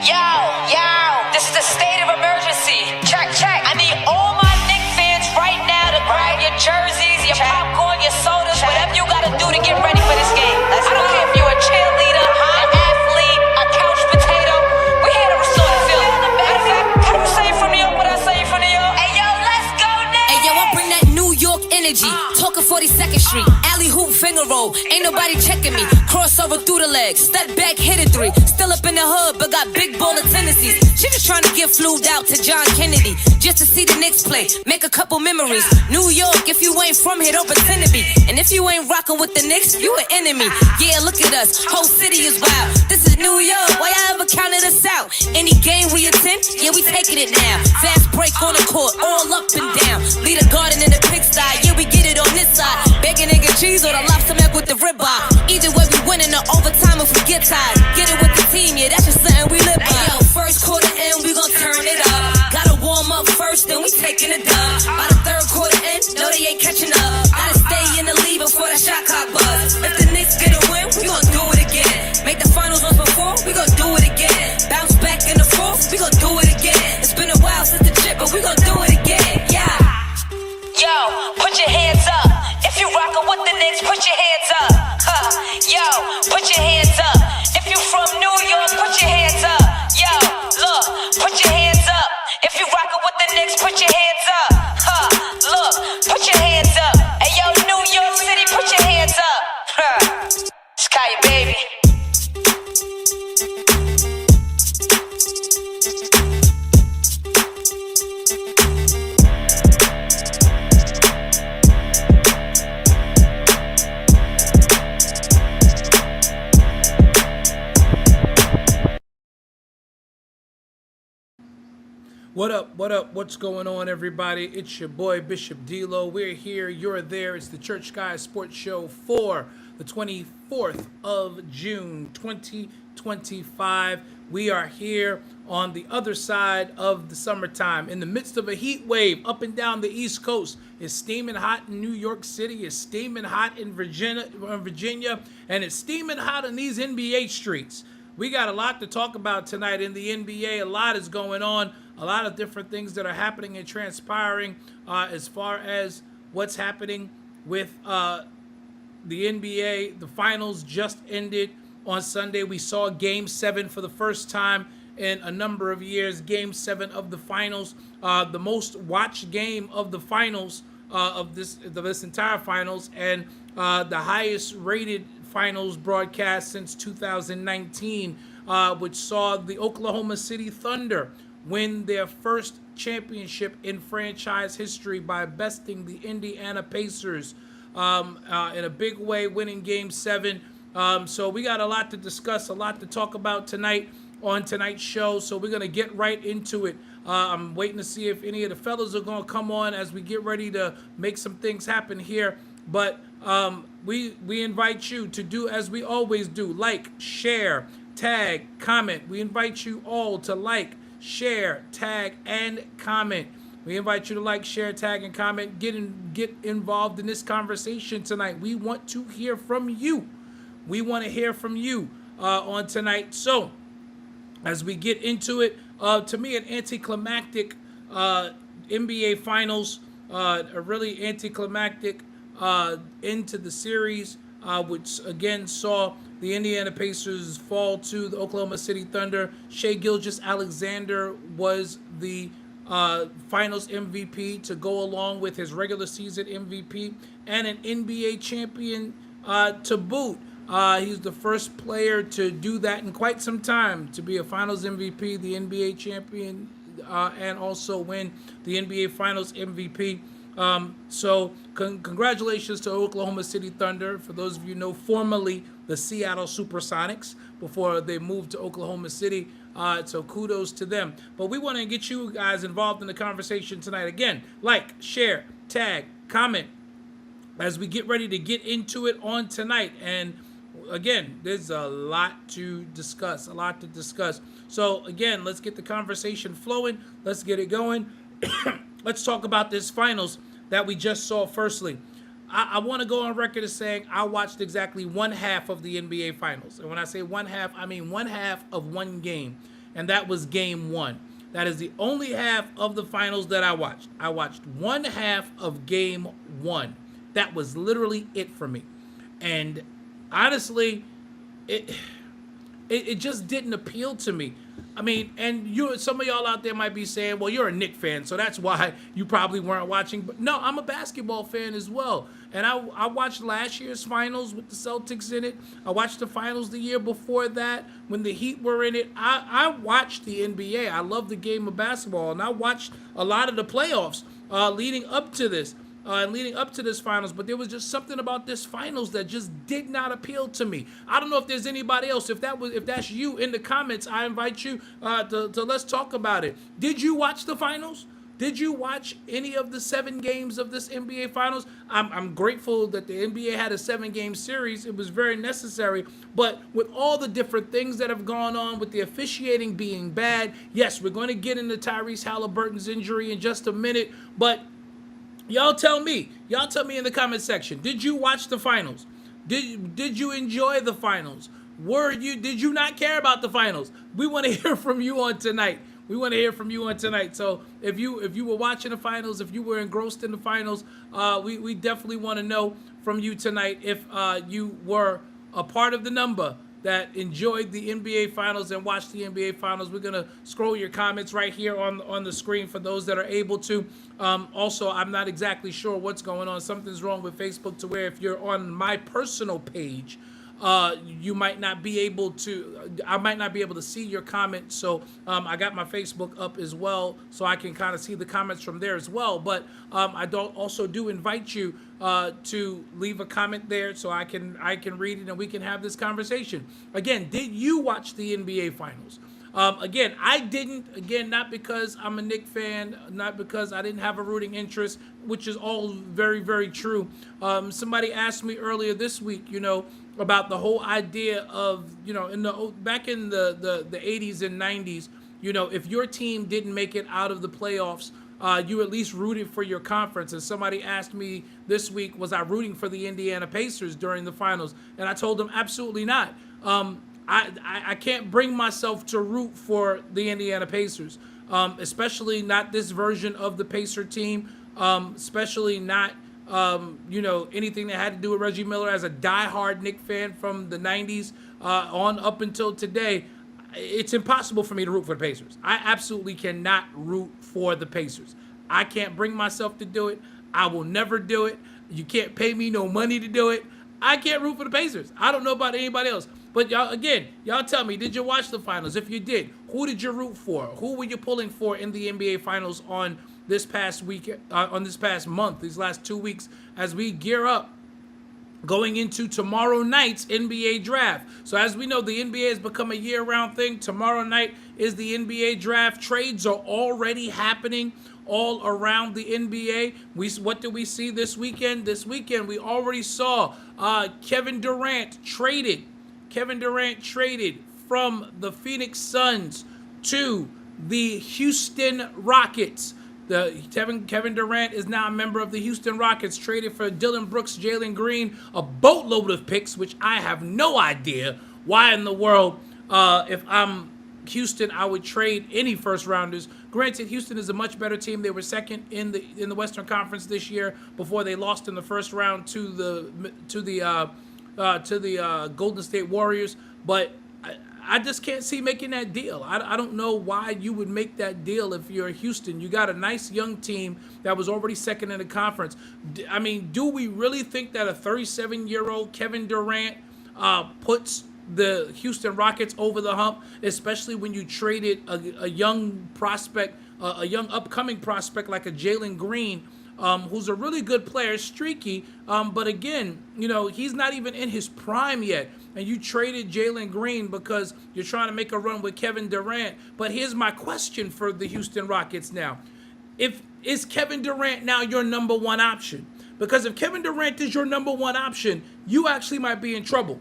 Yo, yo, this is the state of emergency. Check, check. I need all my Knicks fans right now to grab your jerseys, your popcorn, your sodas, whatever you gotta do to get ready for this game. I don't care if you're a cheerleader, an athlete, a couch potato. We're here to restore the feeling. Matter of fact, how do you say it from New York? What I say from New York? Hey, yo, let's go, Knicks. Hey, yo, I bring that New York energy. Talking 42nd Street, alley hoop finger roll. Ain't nobody checking me. Crossover through the legs, step back, hit a three. Still up in the hood, but got big baller tendencies. She just trying to get flued out to John Kennedy, just to see the Knicks play, make a couple memories. New York, if you ain't from here, don't pretend to be. And if you ain't rocking with the Knicks, you an enemy. Yeah, look at us, whole city is wild. This is New York, why y'all ever counted us out? Any game we attend, yeah, we taking it now. Fast break on the court, all up and down. Lead a garden in the pigsty, yeah, we get it on this side. Bacon, egg, and cheese, or the lobster mac with the ribeye. Either way, we winning the overtime if we get tired. Get it with the team, yeah, that's just something we live by. Hey, yo, first quarter in, we gon' turn it up. Gotta warm up first, then we taking it dub. By the third quarter in, no, they ain't catching up. Gotta stay in the lead before that shot clock buzz. If the Knicks get a win, we gon' do it again. Make the finals once before, we gon' do it again. Bounce back in the fourth, we gon' do it again. It's been a while since the chip, but we gon' do it again, yeah. Yo, put your hands up. If you rockin' with the Knicks, put your hands up. Yo, put your hands up. If you from New York, put your hands up. Yo, look, put your hands up. If you rockin' with the Knicks, put your hands up. Look, put your hands up. Hey, yo, New York City, put your hands up. Sky, baby. What up, what up, what's going on, everybody? It's your boy, Bishop D-Lo. We're here, you're there. It's the Church Sky Sports Show for the 24th of June, 2025. We are here on the other side of the summertime, in the midst of a heat wave up and down the East Coast. It's steaming hot in New York City, it's steaming hot in Virginia, and it's steaming hot in these NBA streets. We got a lot to talk about tonight in the NBA. A lot is going on. A lot of different things that are happening and transpiring as far as what's happening with the NBA. The finals just ended on Sunday. We saw Game 7 for the first time in a number of years. Game 7 of the finals. The most watched game of the finals, of this entire finals, and the highest rated finals broadcast since 2019, which saw the Oklahoma City Thunder win their first championship in franchise history by besting the Indiana Pacers in a big way, winning Game 7. So we got a lot to discuss, a lot to talk about tonight on tonight's show, so we're going to get right into it. I'm waiting to see if any of the fellas are going to come on as we get ready to make some things happen here. But we invite you to do as we always do: like, share, tag, comment. We invite you all to like, share, tag, and comment. We invite you to like, share, tag, and comment. Get involved in this conversation tonight. We want to hear from you. We want to hear from you on tonight. So as we get into it, to me, an anticlimactic NBA Finals, a really anticlimactic into the series, which again saw the Indiana Pacers fall to the Oklahoma City Thunder. Shai Gilgeous-Alexander was the finals MVP to go along with his regular season MVP and an NBA champion to boot. He's the first player to do that in quite some time, to be a finals MVP, the NBA champion, and also win the NBA Finals MVP. So congratulations to Oklahoma City Thunder. For those of you who know, formerly the Seattle Supersonics, before they moved to Oklahoma City. So kudos to them. But we want to get you guys involved in the conversation tonight. Again, like, share, tag, comment as we get ready to get into it on tonight. And again, there's a lot to discuss, So again, let's get the conversation flowing. Let's get it going. Let's talk about this finals that we just saw. Firstly, I want to go on record as saying I watched exactly one half of the NBA Finals. And when I say one half, I mean one half of one game. and that was game one. That is the only half of the finals that I watched. I watched one half of game one. That was literally it for me. And honestly, it just didn't appeal to me. I mean, and some of y'all out there might be saying, well, you're a Knicks fan, so that's why you probably weren't watching. But no, I'm a basketball fan as well. And I watched last year's finals with the Celtics in it. I watched the finals the year before that when the Heat were in it. I watched the NBA. I love the game of basketball. And I watched a lot of the playoffs leading up to this. Leading up to this finals, but there was just something about this finals that just did not appeal to me. I don't know if there's anybody else. If that's you in the comments, I invite you to let's talk about it. Did you watch the finals? Did you watch any of the 7 games of this NBA Finals? I'm grateful that the NBA had a 7-game series. It was very necessary. But with all the different things that have gone on, with the officiating being bad, yes, we're going to get into Tyrese Halliburton's injury in just a minute, but y'all tell me in the comment section, did you watch the finals? Did you enjoy the finals? Did you not care about the finals? We want to hear from you on tonight. So if you were watching the finals, if you were engrossed in the finals, we definitely want to know from you tonight if you were a part of the number that enjoyed the NBA Finals and watched the NBA Finals. We're going to scroll your comments right here on the screen for those that are able to. Also, I'm not exactly sure what's going on. Something's wrong with Facebook to where if you're on my personal page, you might not be able to, I might not be able to see your comment. So I got my Facebook up as well, so I can kind of see the comments from there as well. But I also do invite you to leave a comment there so I can read it and we can have this conversation. Again, did you watch the NBA Finals? Again, I didn't. Again, not because I'm a Knicks fan, not because I didn't have a rooting interest, which is all very, very true. Somebody asked me earlier this week, about the whole idea of, back in the 80s and 90s, if your team didn't make it out of the playoffs, you at least rooted for your conference. And somebody asked me this week, was I rooting for the Indiana Pacers during the finals? And I told them absolutely not. I can't bring myself to root for the Indiana Pacers, especially not this version of the Pacer team, especially not, anything that had to do with Reggie Miller. As a diehard Knicks fan from the 90s on up until today, it's impossible for me to root for the Pacers. I absolutely cannot root for the Pacers. I can't bring myself to do it. I will never do it. You can't pay me no money to do it. I can't root for the Pacers. I don't know about anybody else. But y'all tell me, did you watch the finals? If you did, who did you root for? Who were you pulling for in the NBA Finals on this past week, on this past month, these last 2 weeks, as we gear up going into tomorrow night's NBA draft? So as we know, the NBA has become a year-round thing. Tomorrow night is the NBA draft. Trades are already happening all around the NBA. What did we see this weekend? This weekend, we already saw Kevin Durant traded from the Phoenix Suns to the Houston Rockets. Kevin Durant is now a member of the Houston Rockets, traded for Dillon Brooks, Jalen Green, a boatload of picks, which I have no idea why in the world, if I'm Houston, I would trade any first rounders. Granted, Houston is a much better team. They were second in the Western Conference this year before they lost in the first round to the Golden State Warriors. But I just can't see making that deal. I don't know why you would make that deal if you're Houston. You got a nice young team that was already second in the conference. I mean, do we really think that a 37-year-old Kevin Durant puts the Houston Rockets over the hump, especially when you traded a young prospect, a young upcoming prospect like a Jalen Green, who's a really good player, streaky, but again, he's not even in his prime yet. And you traded Jalen Green because you're trying to make a run with Kevin Durant. But here's my question for the Houston Rockets now. Is Kevin Durant now your number one option? Because if Kevin Durant is your number one option, you actually might be in trouble.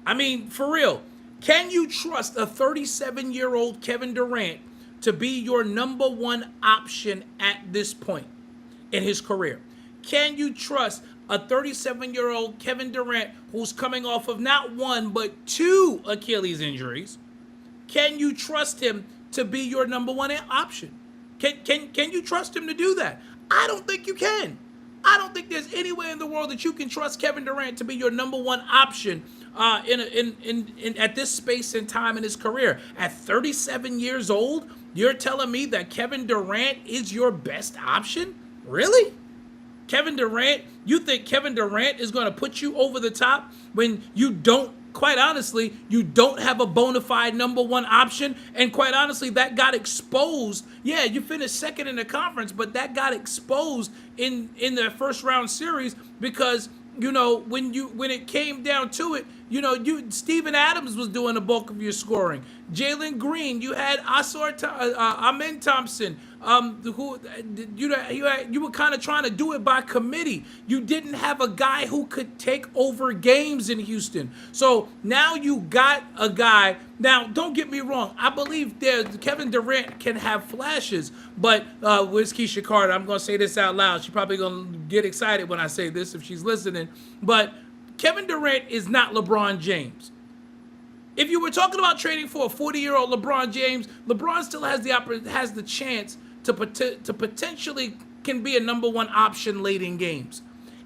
I mean, for real, can you trust a 37-year-old Kevin Durant to be your number one option at this point in his career? Can you trust a 37-year-old Kevin Durant who's coming off of not one but two Achilles injuries? can you trust him to be your number one option? Can you trust him to do that? I don't think you can. I don't think there's any way in the world that you can trust Kevin Durant to be your number one option in at this space and time in his career. At 37 years old, you're telling me that Kevin Durant is your best option? Really? Kevin Durant, you think Kevin Durant is going to put you over the top when you don't, quite honestly, you don't have a bona fide number one option? And quite honestly, that got exposed. Yeah, you finished second in the conference, but that got exposed in the first round series because, you know, when it came down to it, you know, Steven Adams was doing the bulk of your scoring. Jalen Green, you had Amen Thompson, who you were kind of trying to do it by committee. You didn't have a guy who could take over games in Houston. So now you got a guy. Now, don't get me wrong. I believe Kevin Durant can have flashes, but where's Keisha Carter? I'm going to say this out loud. She's probably going to get excited when I say this if she's listening. But Kevin Durant is not LeBron James. If you were talking about trading for a 40-year-old LeBron James, LeBron still has the chance to potentially can be a number one option late in games.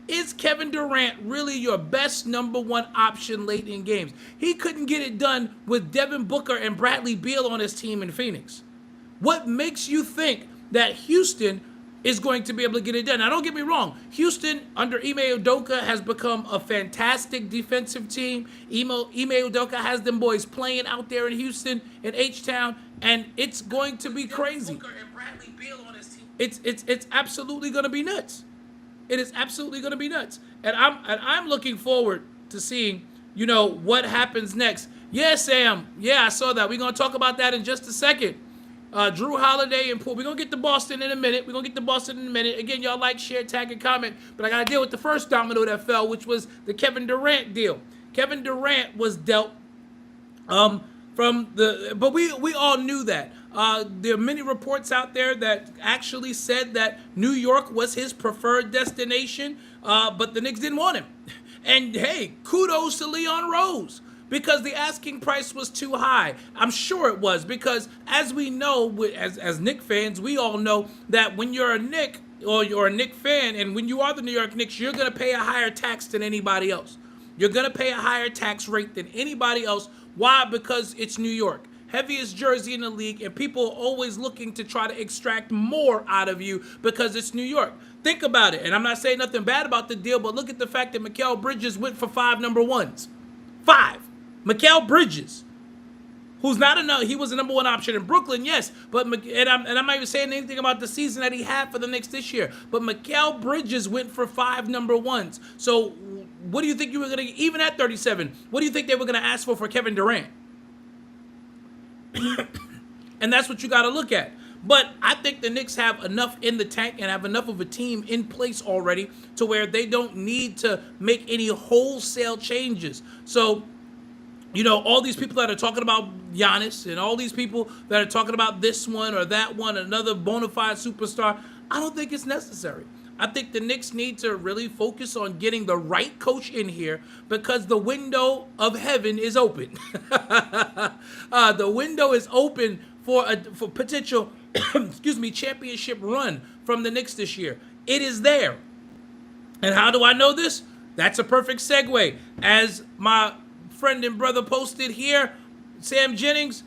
Is Kevin Durant really your best number one option late in games? He couldn't get it done with Devin Booker and Bradley Beal on his team in Phoenix. What makes you think that Houston is going to be able to get it done? Now, don't get me wrong. Houston, under Ime Udoka, has become a fantastic defensive team. Ime Udoka has them boys playing out there in Houston, in H-Town, and it's going to be crazy. It's absolutely going to be nuts. It is absolutely going to be nuts. And I'm looking forward to seeing, you know, what happens next. Yeah, Sam. Yeah, I saw that. We're going to talk about that in just a second. Drew Holiday and Poole. We're going to get to Boston in a minute. Again, y'all like, share, tag, and comment. But I got to deal with the first domino that fell, which was the Kevin Durant deal. Kevin Durant was dealt but we all knew that. There are many reports out there that actually said that New York was his preferred destination, but the Knicks didn't want him. And hey, kudos to Leon Rose, because the asking price was too high. I'm sure it was, because as we know, as Knicks fans, we all know that when you're a Knick or you're a Knicks fan, and when you are the New York Knicks, you're going to pay a higher tax than anybody else. You're going to pay a higher tax rate than anybody else. Why? Because it's New York. Heaviest jersey in the league, and people are always looking to try to extract more out of you because it's New York. Think about it, and I'm not saying nothing bad about the deal, but look at the fact that Mikal Bridges went for 5 number ones. 5. Mikal Bridges, who's not he was a number one option in Brooklyn, yes, but I'm not even saying anything about the season that he had for the Knicks this year, but Mikal Bridges went for 5 number ones. So what do you think you were going to, even at 37, what do you think they were going to ask for Kevin Durant? And that's what you got to look at. But I think the Knicks have enough in the tank and have enough of a team in place already to where they don't need to make any wholesale changes. So, you know, all these people that are talking about Giannis and all these people that are talking about this one or that one, another bona fide superstar, I don't think it's necessary. I think the Knicks need to really focus on getting the right coach in here, because the window of heaven is open. The window is open for potential, championship run from the Knicks this year. It is there. And how do I know this? That's a perfect segue. As my friend and brother posted here, Sam Jennings,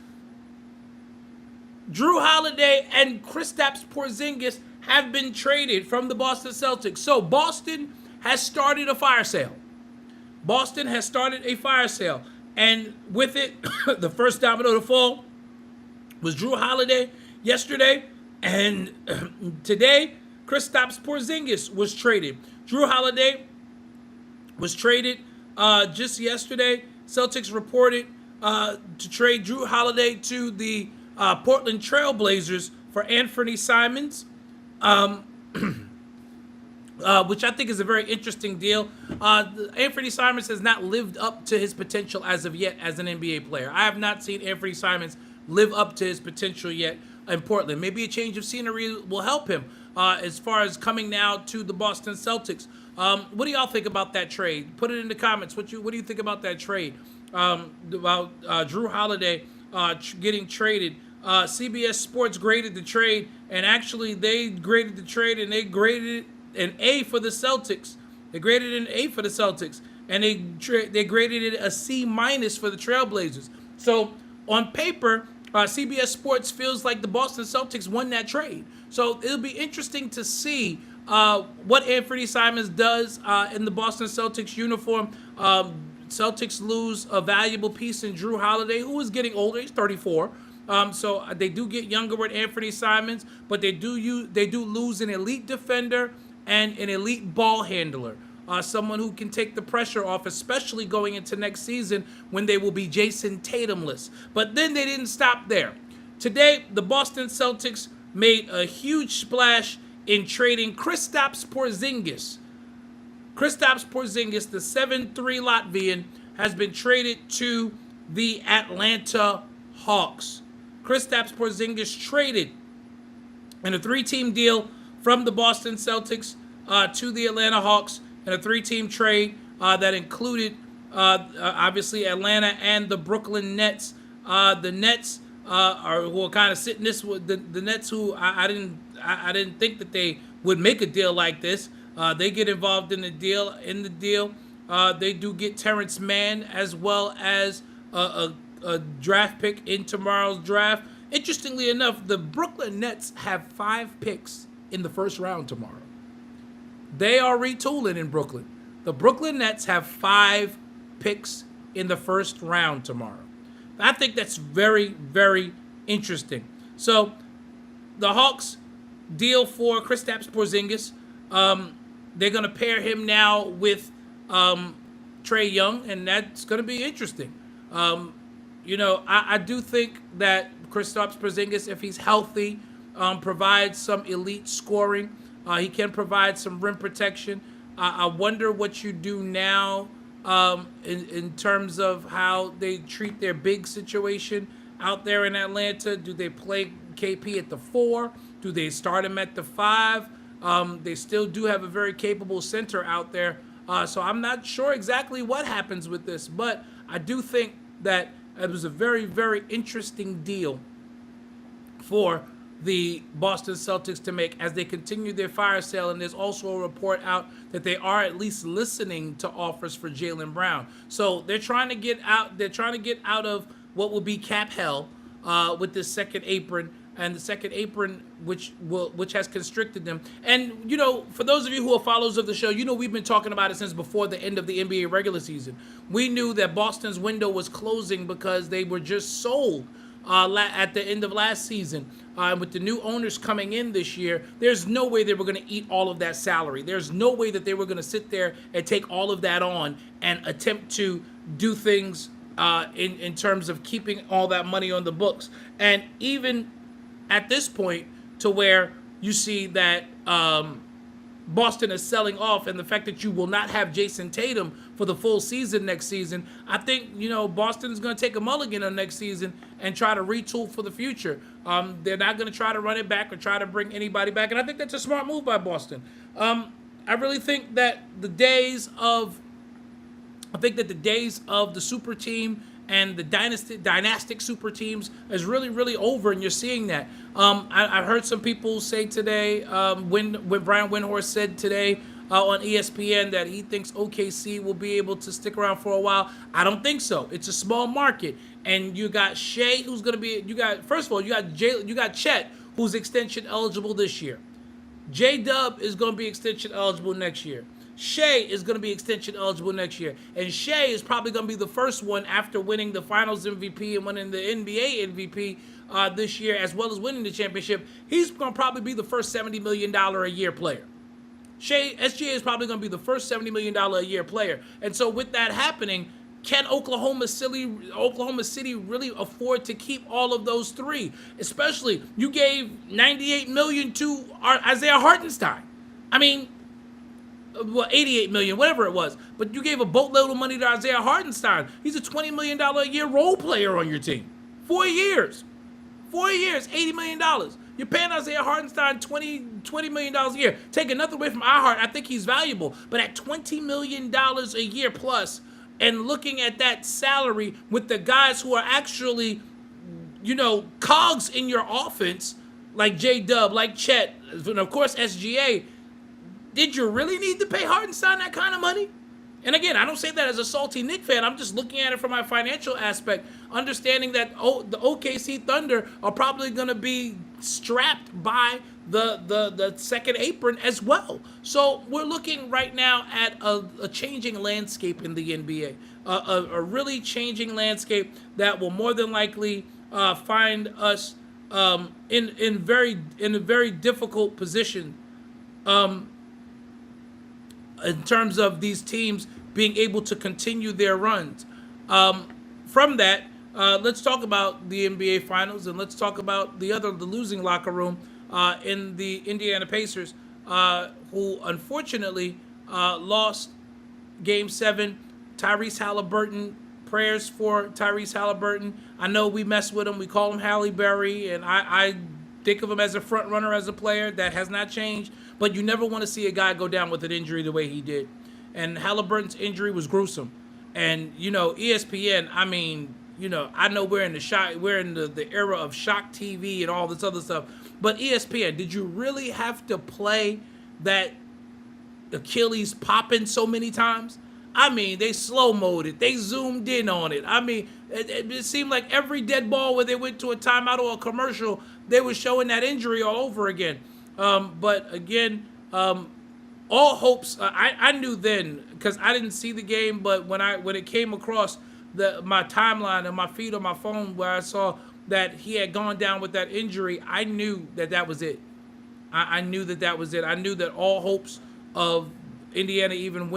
Drew Holiday and Kristaps Porzingis have been traded from the Boston Celtics. So Boston has started a fire sale. And with it, the first domino to fall was Drew Holiday yesterday. And today, Kristaps Porzingis was traded. Drew Holiday was traded just yesterday. Celtics reported to trade Drew Holiday to the Portland Trail Blazers for Anthony Simons. Which I think is a very interesting deal. Anthony Simons has not lived up to his potential as of yet as an NBA player. I have not seen Anthony Simons live up to his potential yet in Portland. Maybe a change of scenery will help him as far as coming now to the Boston Celtics. What do y'all think about that trade? Put it in the comments. What do you think about that trade? About Drew Holiday getting traded. CBS Sports graded the trade, and actually they graded the trade and they graded it an A for the Celtics. They graded it an A for the Celtics, and they graded it a C minus for the Trailblazers. So on paper, CBS Sports feels like the Boston Celtics won that trade. So it'll be interesting to see what Anthony Simons does in the Boston Celtics uniform. Celtics lose a valuable piece in Drew Holiday, who is getting older. He's 34. So they do get younger with Anthony Simons, but they do lose an elite defender and an elite ball handler. Someone who can take the pressure off, especially going into next season when they will be Jason Tatumless. But then they didn't stop there. Today, the Boston Celtics made a huge splash in trading Kristaps Porzingis. Kristaps Porzingis, the 7'3 Latvian, has been traded to the Atlanta Hawks. Kristaps Porzingis traded in a 3-team deal from the Boston Celtics to the Atlanta Hawks, in a 3-team trade that included obviously Atlanta and the Brooklyn Nets. The Nets who are kind of sitting this with the Nets, who I didn't think that they would make a deal like this. They get involved in the deal. They do get Terrence Mann as well as a draft pick in tomorrow's draft. Interestingly enough, the Brooklyn Nets have 5 picks in the first round tomorrow. They are retooling in Brooklyn. The Brooklyn Nets have 5 picks in the first round tomorrow. I think that's very, very interesting. So the Hawks deal for Kristaps Porzingis. They're going to pair him now with Trae Young, and that's going to be interesting. I do think that Kristaps Porzingis, if he's healthy, provides some elite scoring. He can provide some rim protection. I wonder what you do now in terms of how they treat their big situation out there in Atlanta. Do they play KP at the 4? Do they start him at the 5? They still do have a very capable center out there. So I'm not sure exactly what happens with this, but I do think that it was a very, very interesting deal for the Boston Celtics to make as they continue their fire sale. And there's also a report out that they are at least listening to offers for Jaylen Brown. So they're trying to get out. They're trying to get out of what will be cap hell with this second apron, and the second apron which has constricted them. And for those of you who are followers of the show, we've been talking about it since before the end of the NBA regular season. We knew that Boston's window was closing because they were just sold at the end of last season. With the new owners coming in this year, there's no way they were going to eat all of that salary. There's no way that they were going to sit there and take all of that on and attempt to do things in terms of keeping all that money on the books. And even at this point, to where you see that Boston is selling off, and the fact that you will not have Jason Tatum for the full season next season, I think Boston is going to take a mulligan on next season and try to retool for the future. They're not going to try to run it back or try to bring anybody back, and I think that's a smart move by Boston. I really think that the days of the super team and the dynastic super teams is really, really over, and you're seeing that. I heard some people say today, when Brian Windhorst said today on ESPN that he thinks OKC will be able to stick around for a while. I don't think so. It's a small market, and you got Shea, who's going to be. You got Chet, who's extension eligible this year. J-Dub is going to be extension eligible next year. Shea is going to be extension eligible next year. And Shea is probably going to be the first one after winning the Finals MVP and winning the NBA MVP this year, as well as winning the championship. He's going to probably be the first $70 million a year player. SGA is probably going to be the first $70 million a year player. And so with that happening, can Oklahoma City really afford to keep all of those three? Especially, you gave $98 million to Isaiah Hartenstein. I mean, well, $88 million, whatever it was. But you gave a boatload of money to Isaiah Hartenstein. He's a $20 million a year role player on your team. 4 years. 4 years, $80 million. You're paying Isaiah Hartenstein $20 million a year. Taking nothing away from iHeart, I think he's valuable. But at $20 million a year plus, and looking at that salary with the guys who are actually cogs in your offense like J-Dub, like Chet, and of course SGA, did you really need to pay Hartenstein that kind of money? And again, I don't say that as a salty Knick fan. I'm just looking at it from my financial aspect, understanding that the OKC Thunder are probably going to be strapped by the second apron as well. So we're looking right now at a changing landscape in the NBA, a really changing landscape that will more than likely find us in a very difficult position in terms of these teams being able to continue their runs. From that, let's talk about the NBA Finals, and let's talk about the losing locker room in the Indiana Pacers, who unfortunately lost Game 7. Tyrese Halliburton, prayers for Tyrese Halliburton. I know we mess with him. We call him Halle Berry, and I think of him as a front runner as a player. That has not changed. But you never want to see a guy go down with an injury the way he did. And Halliburton's injury was gruesome. And, ESPN, I know we're in the era of shock TV and all this other stuff. But ESPN, did you really have to play that Achilles popping so many times? They slow-moed it. They zoomed in on it. It seemed like every dead ball where they went to a timeout or a commercial, they were showing that injury all over again. But again, all hopes. I knew then because I didn't see the game, but when it came across my timeline and my feed on my phone where I saw that he had gone down with that injury, I knew that was it. I knew that was it. I knew that all hopes of Indiana even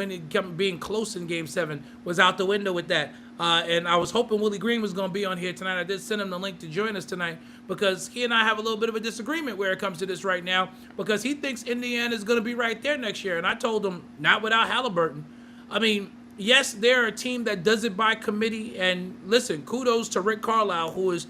being close in Game 7 was out the window with that. And I was hoping Willie Green was going to be on here tonight. I did send him the link to join us tonight because he and I have a little bit of a disagreement where it comes to this right now because he thinks Indiana is going to be right there next year. And I told him, not without Halliburton. Yes, they're a team that does it by committee. And listen, kudos to Rick Carlisle, who is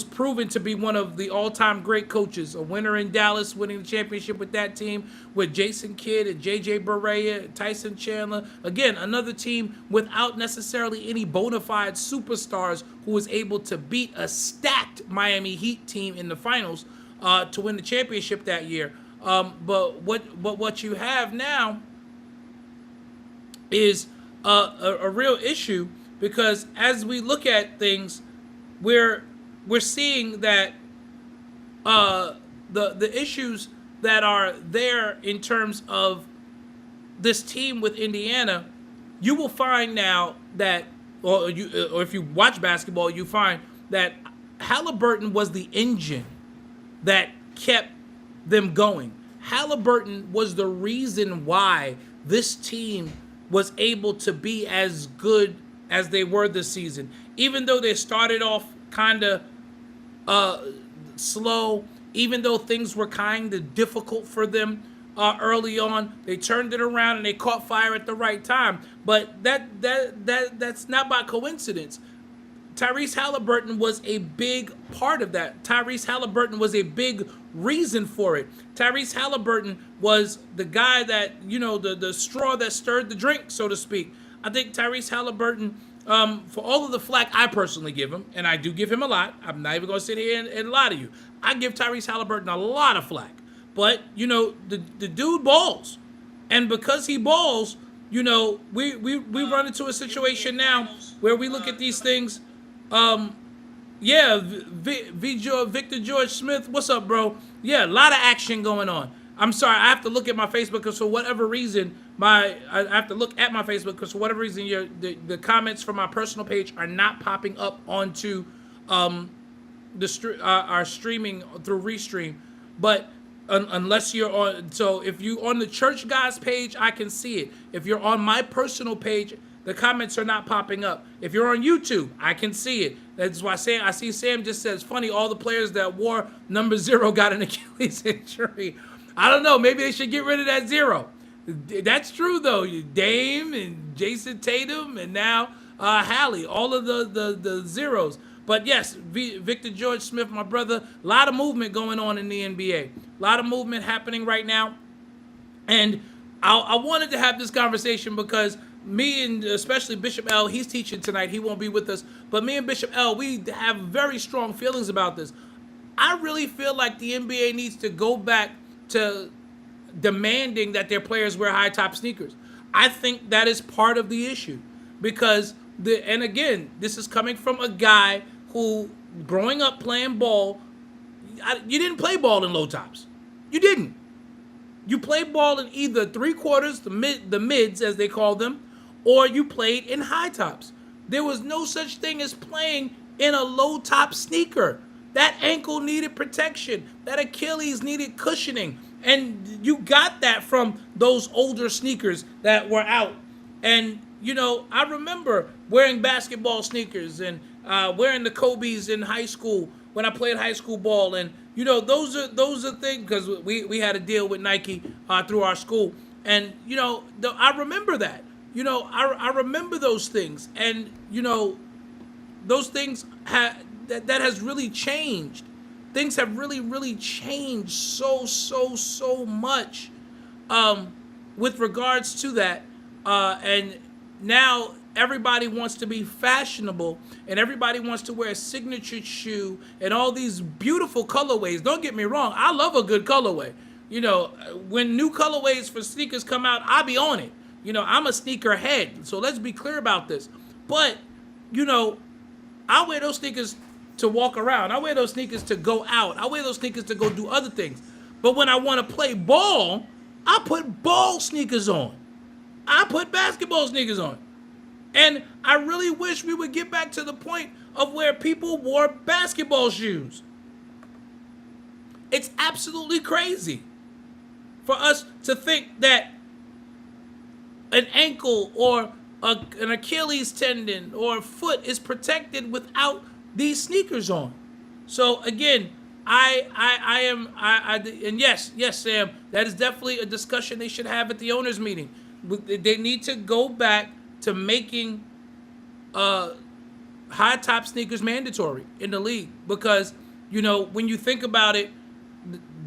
proven to be one of the all-time great coaches, a winner in Dallas, winning the championship with that team, with Jason Kidd and J.J. Barea, Tyson Chandler. Again, another team without necessarily any bona fide superstars who was able to beat a stacked Miami Heat team in the finals to win the championship that year. But what you have now is a real issue because as we look at things, we're seeing that the issues that are there in terms of this team with Indiana, you will find now that, or if you watch basketball, you find that Halliburton was the engine that kept them going. Halliburton was the reason why this team was able to be as good as they were this season, even though they started off kind of slow, even though things were kind of difficult for them early on. They turned it around and they caught fire at the right time. But that's not by coincidence. Tyrese Halliburton was a big part of that. Tyrese Halliburton was a big reason for it. Tyrese Halliburton was the guy that, the straw that stirred the drink, so to speak. I think Tyrese Halliburton, for all of the flack I personally give him, and I do give him a lot, I'm not even going to sit here and lie to you. I give Tyrese Halliburton a lot of flack. But, the dude balls. And because he balls, we run into a situation now where we look at these things. Victor George Smith, what's up, bro? Yeah, a lot of action going on. I'm sorry, I have to look at my Facebook because for whatever reason, the comments from my personal page are not popping up onto our streaming through Restream. But unless you're on, so if you're on the Church Guys page, I can see it. If you're on my personal page, the comments are not popping up. If you're on YouTube, I can see it. That's why I see Sam just says, funny, all the players that wore number 0 got an Achilles injury. I don't know. Maybe they should get rid of that 0. That's true, though. Dame and Jason Tatum and now Hallie, all of the zeros. But yes, Victor George Smith, my brother, a lot of movement going on in the NBA. A lot of movement happening right now. And I wanted to have this conversation because me and especially Bishop L, he's teaching tonight. He won't be with us, but me and Bishop L, we have very strong feelings about this. I really feel like the NBA needs to go back to demanding that their players wear high top sneakers. I think that is part of the issue because and again, this is coming from a guy who growing up playing ball, you didn't play ball in low tops. You didn't. You played ball in either three quarters, the mids as they call them, or you played in high tops. There was no such thing as playing in a low top sneaker. That ankle needed protection. That Achilles needed cushioning. And you got that from those older sneakers that were out. And, you know, I remember wearing basketball sneakers and wearing the Kobe's in high school when I played high school ball. And, you know, those are things because we had a deal with Nike through our school. And, you know, I remember that. You know, I remember those things. And, you know, those things that has really changed. Things have really, really changed so much with regards to that. And now everybody wants to be fashionable and everybody wants to wear a signature shoe and all these beautiful colorways. Don't get me wrong. I love a good colorway. You know, when new colorways for sneakers come out, I'll be on it. You know, I'm a sneaker head. So let's be clear about this. But, you know, I wear those sneakers to walk around. I wear those sneakers to go out. I wear those sneakers to go do other things. But when I want to play ball, I put ball sneakers on. I put basketball sneakers on. And I really wish we would get back to the point of where people wore basketball shoes. It's absolutely crazy for us to think that an ankle or an Achilles tendon or a foot is protected without these sneakers on. So again, and yes, Sam, that is definitely a discussion they should have at the owners' meeting. They need to go back to making high top sneakers mandatory in the league because, you know, when you think about it,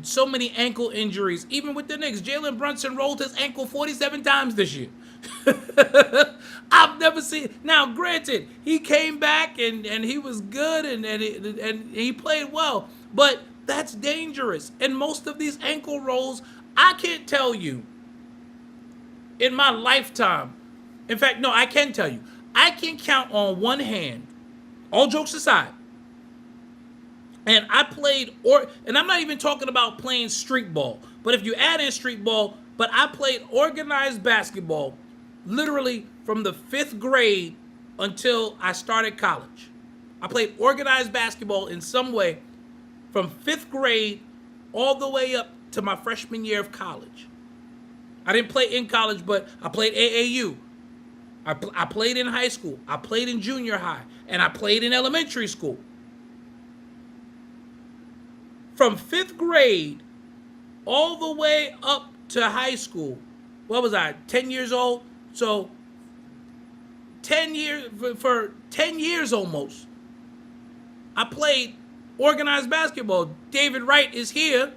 so many ankle injuries, even with the Knicks. Jalen Brunson rolled his ankle 47 times this year. I've never seen. Now, granted, he came back and he was good and he played well, but that's dangerous. And most of these ankle rolls, I can't tell you in my lifetime. In fact, no, I can tell you. I can count on one hand, all jokes aside. And I played, and I'm not even talking about playing street ball, but if you add in street ball, but I played organized basketball literally from the 5th grade until I started college. I played organized basketball in some way from 5th grade all the way up to my freshman year of college. I didn't play in college, but I played AAU. I played in high school. I played in junior high. And I played in elementary school. From 5th grade all the way up to high school, what was I, 10 years old? So 10 years, for 10 years almost, I played organized basketball. David Wright is here.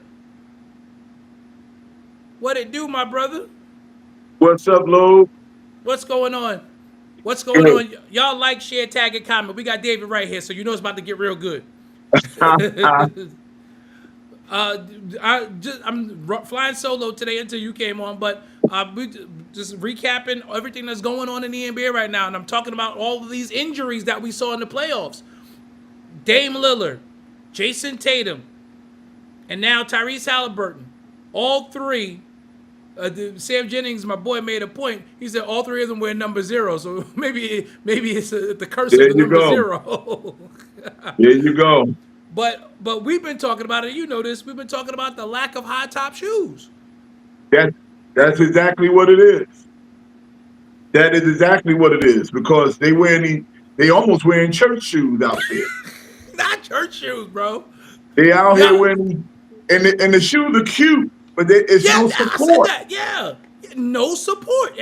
What it do, my brother? What's up, Loeb? What's going on? What's going on? Y'all like, share, tag, and comment. We got David Wright here, so you know it's about to get real good. I'm flying solo today until you came on, but we just recapping everything that's going on in the NBA right now, and I'm talking about all of these injuries that we saw in the playoffs. Dame Lillard, Jason Tatum, and now Tyrese Halliburton. All three. Sam Jennings, my boy, made a point. He said all three of them wear number 0, so maybe it's the curse of the number 0. There you go. But we've been talking about it. You know this. We've been talking about the lack of high top shoes. That's exactly what it is. That is exactly what it is because they almost wearing church shoes out there. Not church shoes, bro. They out here wearing, and the shoes are cute, but it's no support. I said that. Yeah, no support.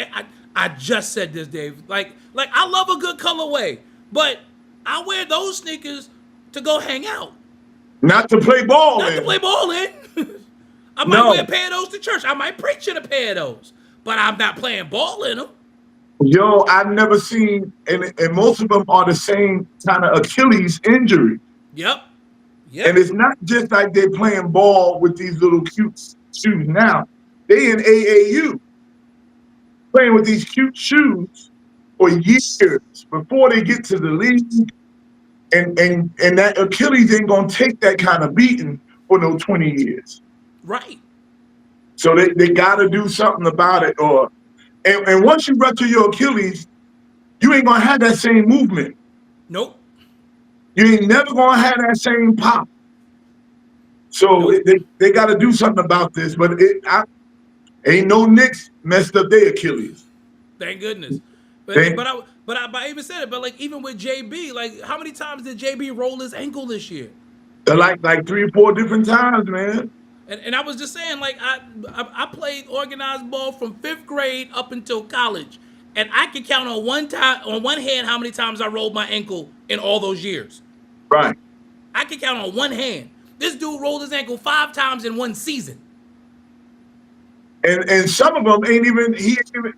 I just said this, Dave. Like I love a good colorway, but I wear those sneakers to go hang out. Not to play ball in. To play ball in. I might wear a pair of those to church. I might preach in a pair of those, but I'm not playing ball in them. Yo, I've never seen, and most of them are the same kind of Achilles injury. Yep. And it's not just like they're playing ball with these little cute shoes now. They in AAU playing with these cute shoes for years before they get to the league. And that Achilles ain't gonna take that kind of beating for no 20 years. Right. So they gotta do something about it. And once you rupture your Achilles, you ain't gonna have that same movement. Nope. You ain't never gonna have that same pop. So they got to do something about this. But ain't no Knicks messed up their Achilles. Thank goodness. But I even said it. But like even with JB, like how many times did JB roll his ankle this year? Like 3 or 4 different times, man. And I was just saying, like I played organized ball from 5th grade up until college, and I can count on one hand how many times I rolled my ankle in all those years. Right. I can count on one hand. This dude rolled his ankle 5 times in one season. And some of them ain't even.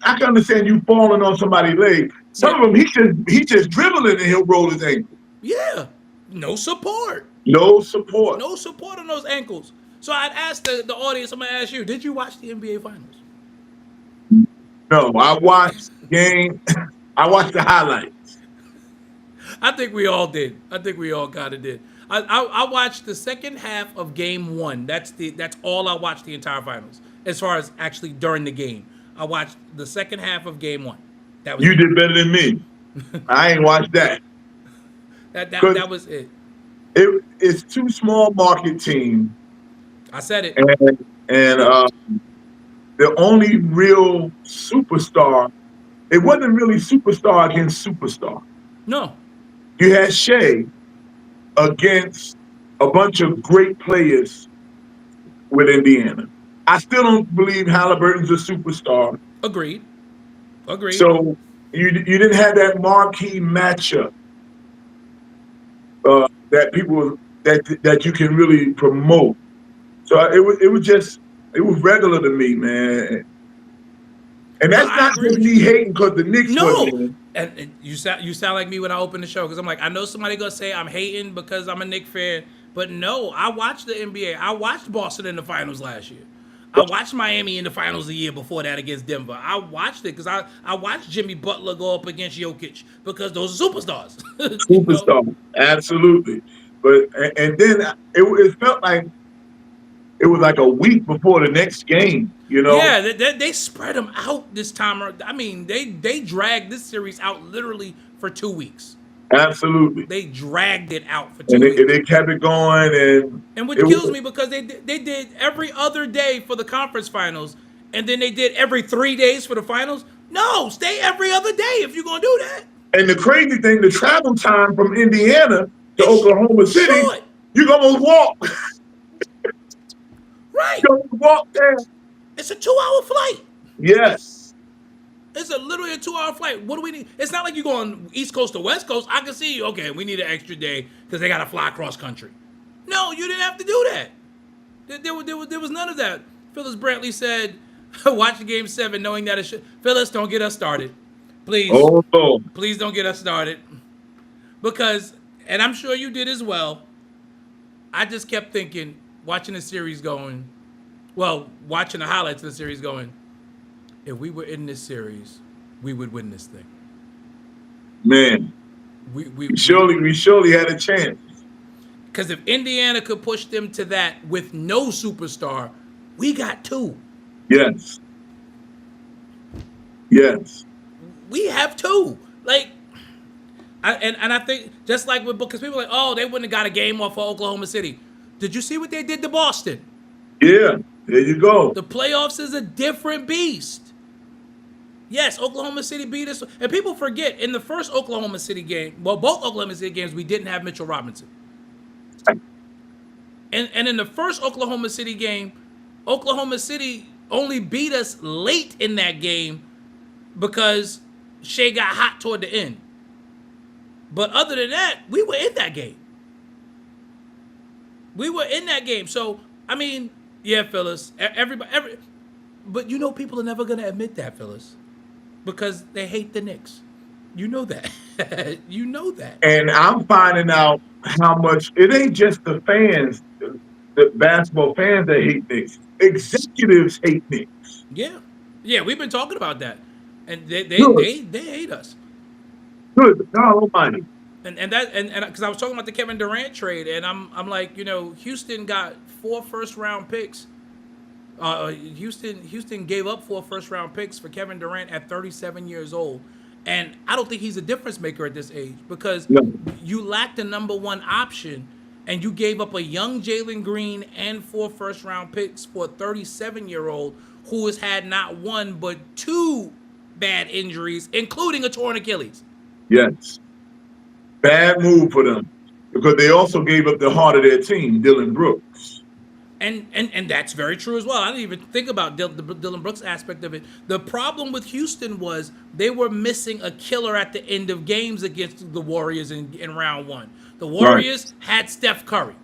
I can understand you falling on somebody's leg. Some of them he just dribbling and he'll roll his ankle. Yeah. No support. No support. No support on those ankles. So I'd ask the audience, I'm going to ask you, did you watch the NBA Finals? No, I watched the game. I watched the highlights. I think we all did. I think we all kind of did. I watched the second half of Game 1. That's all I watched the entire Finals. As far as actually during the game, I watched the second half of Game 1. That was you did better than me. I ain't watched that. That was it. It's 2 small market teams. I said it. And the only real superstar, it wasn't really superstar against superstar. No. You had Shea against a bunch of great players with Indiana. I still don't believe Halliburton's a superstar. Agreed. So you didn't have that marquee matchup that people that you can really promote. So it was regular to me, man. And that's not just me hating because the Knicks wasn't. And you sound like me when I open the show because I'm like, I know somebody gonna say I'm hating because I'm a Knicks fan, but no, I watched the NBA. I watched Boston in the finals last year. I watched Miami in the finals the year before that against Denver. I watched it because I watched Jimmy Butler go up against Jokic because those are superstars. Superstar, absolutely. But and then it felt like it was like a week before the next game, you know? Yeah, they spread them out this time. I mean, they dragged this series out literally for 2 weeks. Absolutely. They dragged it out for 2 weeks. And they kept it going. And what kills me because they did every other day for the conference finals, and then they did every 3 days for the finals. No, stay every other day if you're going to do that. And the crazy thing, the travel time from Indiana to Oklahoma City, you can almost walk. Right. You can walk there. It's a 2-hour flight. Yes. It's literally a 2-hour flight. What do we need? It's not like you're going East Coast to West Coast. I can see you. Okay, we need an extra day because they got to fly across country. No, you didn't have to do that. There was none of that. Phyllis Brantley said, watch Game 7 knowing that it should. Phyllis, don't get us started. Please. Oh, no. Please don't get us started. Because, and I'm sure you did as well, I just kept thinking, watching the series watching the highlights of the series going, if we were in this series, we would win this thing. Man, we surely had a chance. Because if Indiana could push them to that with no superstar, we got 2. Yes. We have 2. Like, I think just like because people are like, oh, they wouldn't have got a game off of Oklahoma City. Did you see what they did to Boston? Yeah, there you go. The playoffs is a different beast. Yes, Oklahoma City beat us. And people forget, in the first Oklahoma City game, both Oklahoma City games, we didn't have Mitchell Robinson. And in the first Oklahoma City game, Oklahoma City only beat us late in that game because Shea got hot toward the end. But other than that, we were in that game. So, I mean, yeah, Phyllis, everybody, but people are never going to admit that, Phyllis. because they hate the Knicks. You know that. You know that. And I'm finding out how much it ain't just the fans, the basketball fans that hate Knicks. Executives hate Knicks. Yeah. Yeah, we've been talking about that. And Good, they hate us. good. God Almighty. And because I was talking about the Kevin Durant trade, and I'm like, Houston got 4 first round picks. Houston gave up 4 first round picks for Kevin Durant at 37 years old, and I don't think he's a difference maker at this age because No, you lacked the number 1 option, and you gave up a young Jalen Green and 4 first round picks for a 37-year-old who has had not 1 but 2 bad injuries, including a torn Achilles. yes. Bad move for them because they also gave up the heart of their team, Dylan Brooks. And that's very true as well. I didn't even think about the Dylan Brooks aspect of it. The problem with Houston was they were missing a killer at the end of games against the Warriors in round 1. The Warriors had Steph Curry.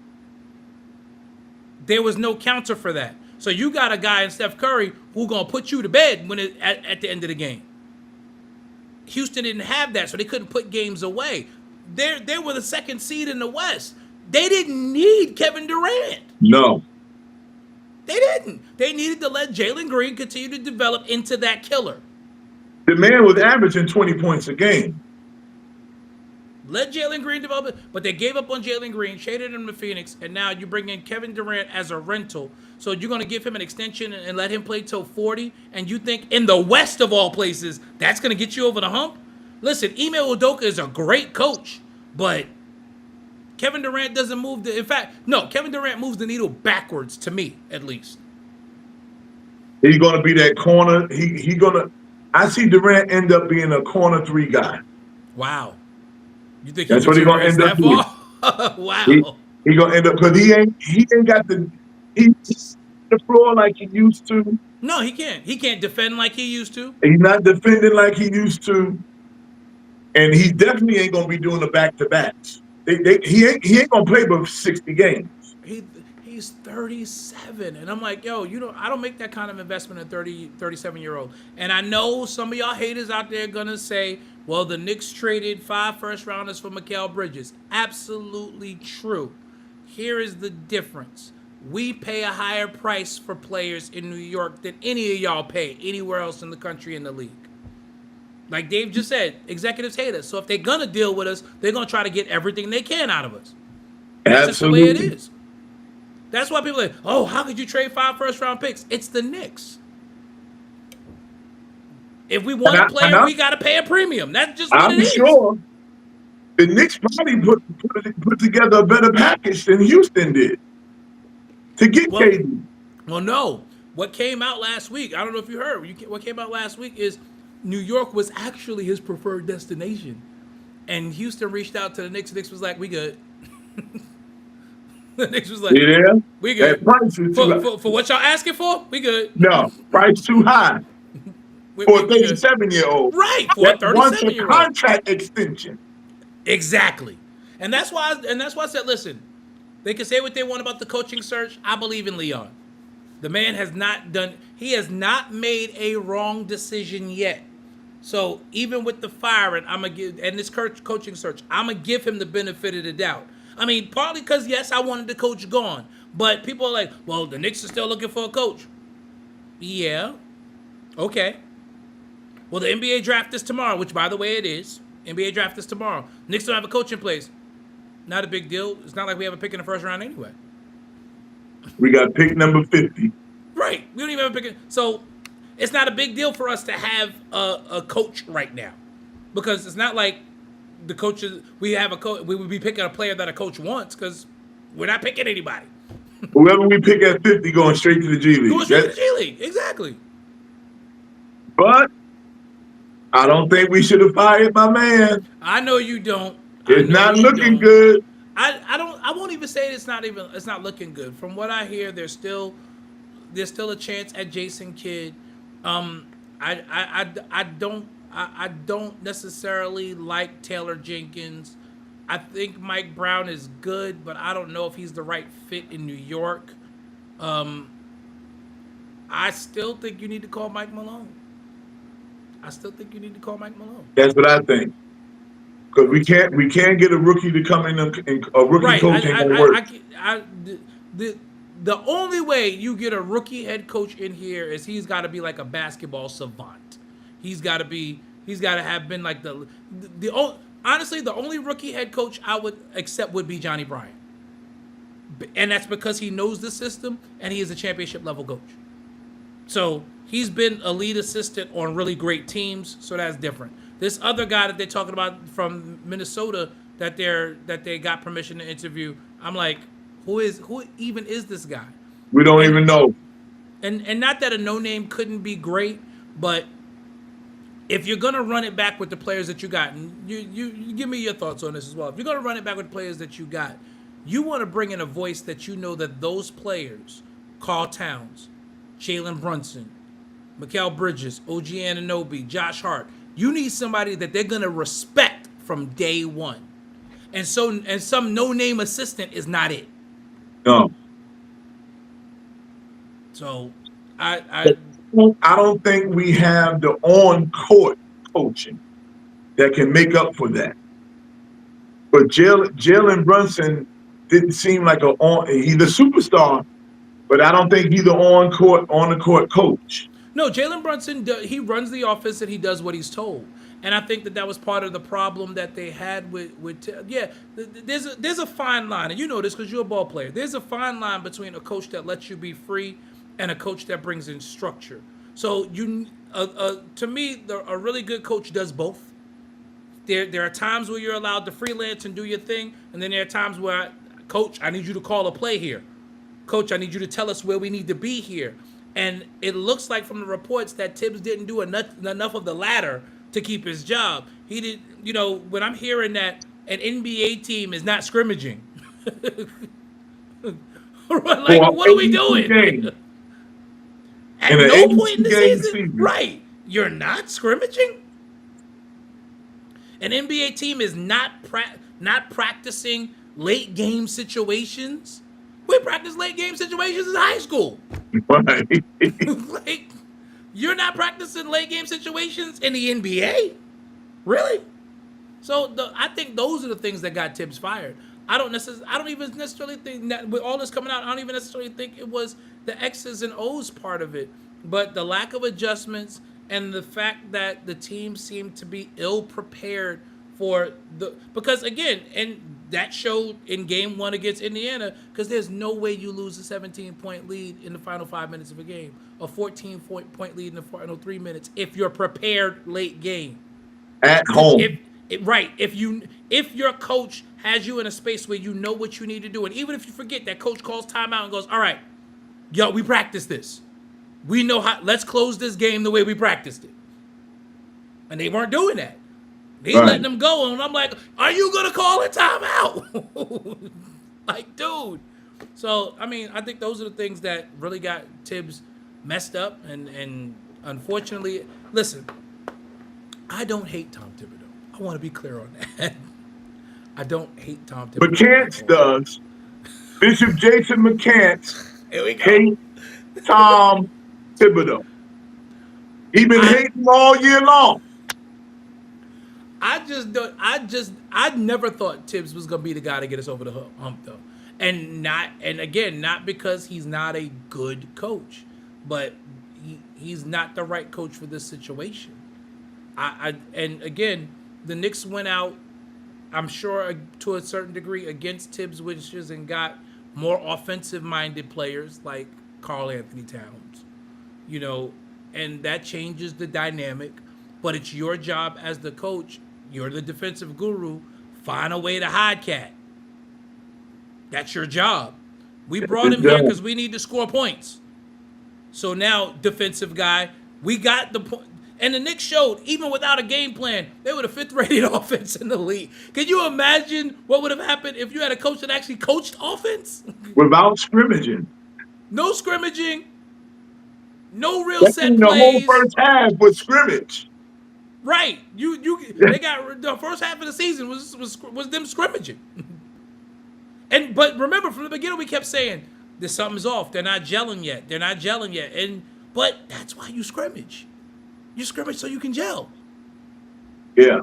There was no counter for that. So you got a guy in Steph Curry who's going to put you to bed at the end of the game. Houston didn't have that, so they couldn't put games away. They were the 2nd seed in the West. They didn't need Kevin Durant. No. They didn't. They needed to let Jalen Green continue to develop into that killer. The man was averaging 20 points a game. Let Jalen Green develop it, but they gave up on Jalen Green, traded him to Phoenix, and now you bring in Kevin Durant as a rental. So you're going to give him an extension and let him play till 40, and you think in the West of all places, that's going to get you over the hump? Listen, Ime Udoka is a great coach, but Kevin Durant doesn't move the... In fact, no, Kevin Durant moves the needle backwards, to me, at least. He's going to be that corner. He going to... I see Durant end up being a corner 3 guy. Wow. You think that's what he's going to end up doing. Wow. He going to end up... Because he ain't got the... He's the floor like he used to. No, he can't. He can't defend like he used to. He's not defending like he used to. And he definitely ain't going to be doing the back-to-backs. He ain't going to play but 60 games. He's 37. And I'm like, yo, I don't make that kind of investment in a 37-year-old. And I know some of y'all haters out there going to say, well, the Knicks traded 5 first-rounders for Mikal Bridges. Absolutely true. Here is the difference. We pay a higher price for players in New York than any of y'all pay anywhere else in the country in the league. Like Dave just said, executives hate us. So if they're going to deal with us, they're going to try to get everything they can out of us. That's Absolutely. just the way it is. That's why people are like, oh, how could you trade 5 first-round picks? It's the Knicks. If we want a player, we got to pay a premium. That's just what it is. I'm sure the Knicks probably put together a better package than Houston did to get KD. Well, no. What came out last week, I don't know if you heard, what came out last week is New York was actually his preferred destination. And Houston reached out to the Knicks. The Knicks was like, we good. The Knicks was like, yeah, we good. That price is for what y'all asking for, we good. No, price too high. For a 37-year-old. Right, for a 37-year-old. Wants a contract extension. Exactly. And that's why I said, listen, they can say what they want about the coaching search. I believe in Leon. The man has not made a wrong decision yet. So even with the firing, and this coaching search, I'm going to give him the benefit of the doubt. I mean, partly because, yes, I wanted the coach gone. But people are like, well, the Knicks are still looking for a coach. Yeah. Okay. Well, the NBA draft is tomorrow, which, by the way, it is. NBA draft is tomorrow. Knicks don't have a coach in place. Not a big deal. It's not like we have a pick in the first round anyway. We got pick number 50. Right. We don't even have a pick. So it's not a big deal for us to have a coach right now. Because it's not like the coaches, we would be picking a player that a coach wants because we're not picking anybody. Whoever we pick at 50 going straight to the G League. Going straight to the G League. Exactly. But I don't think we should have fired my man. I know you don't. It's not looking good. I won't even say it's not looking good. From what I hear, there's still a chance at Jason Kidd. I don't necessarily like Taylor Jenkins. I think Mike Brown is good, but I don't know if he's the right fit in New York. I still think you need to call Mike Malone. I still think you need to call Mike Malone. That's what I think. Because we can't get a rookie to come in and a rookie Right. coach ain't gonna work. The only way you get a rookie head coach in here is he's got to be like a basketball savant. He's got to have been like honestly, the only rookie head coach I would accept would be Johnny Bryant. And that's because he knows the system and he is a championship level coach. So he's been a lead assistant on really great teams, so that's different. This other guy that they're talking about from Minnesota that they got permission to interview, I'm like, who even is this guy? We don't even know. And not that a no name couldn't be great, but if you're gonna run it back with the players that you got, and you give me your thoughts on this as well. If you're gonna run it back with the players that you got, you want to bring in a voice that you know that those players, Karl Towns, Jalen Brunson, Mikal Bridges, OG Anunoby, Josh Hart, you need somebody that they're gonna respect from day one. And some no-name assistant is not it. No. So I don't think we have the on-court coaching that can make up for that. But Jalen Brunson didn't seem like he's a superstar, but I don't think he's on the court coach. No, Jalen Brunson, he runs the offense and he does what he's told. And I think that was part of the problem that they had there's a fine line, and you know this because you're a ball player. There's a fine line between a coach that lets you be free and a coach that brings in structure. So to me, a really good coach does both. There are times where you're allowed to freelance and do your thing, and then there are times where, Coach, I need you to call a play here. Coach, I need you to tell us where we need to be here. And it looks like from the reports that Tibbs didn't do enough of the latter to keep his job. He did, when I'm hearing that an NBA team is not scrimmaging, like, what are we doing? At no point in the season, right? You're not scrimmaging. An NBA team is not practicing late game situations. We practice late game situations in high school. Right. Like, you're not practicing late game situations in the NBA? Really? So I think those are the things that got Tibbs fired. I don't even necessarily think that with all this coming out, I don't even necessarily think it was the X's and O's part of it, but the lack of adjustments and the fact that the team seemed to be ill prepared because again, and that showed in game 1 against Indiana, because there's no way you lose a 17-point lead in the final 5 minutes of a game, a 14-point lead in the final 3 minutes if you're prepared late game. At home. If your coach has you in a space where you know what you need to do, and even if you forget, that coach calls timeout and goes, all right, yo, we practiced this. We know how, let's close this game the way we practiced it. And they weren't doing that. He's letting them go, and I'm like, are you going to call a timeout? Like, dude. So, I mean, I think those are the things that really got Tibbs messed up, and unfortunately, listen, I don't hate Tom Thibodeau. I want to be clear on that. I don't hate Tom Thibodeau. McCants does. Bishop Jason McCants hates Tom Thibodeau. He's been hating all year long. I never thought Tibbs was gonna be the guy to get us over the hump though. And again, not because he's not a good coach, but he's not the right coach for this situation. And again, the Knicks went out, I'm sure to a certain degree against Tibbs' wishes and got more offensive-minded players like Karl Anthony Towns, and that changes the dynamic. But it's your job as the coach. You're the defensive guru. Find a way to hide Cat. That's your job. We brought him here because we need to score points. So now, defensive guy, we got the point. And the Knicks showed, even without a game plan, they were the 5th-rated offense in the league. Can you imagine what would have happened if you had a coach that actually coached offense? Without scrimmaging. No scrimmaging. No real set plays. The whole first half was scrimmage. Right. They got the first half of the season was them scrimmaging. But remember, from the beginning we kept saying, something's off. They're not gelling yet. But that's why you scrimmage. You scrimmage so you can gel. Yeah.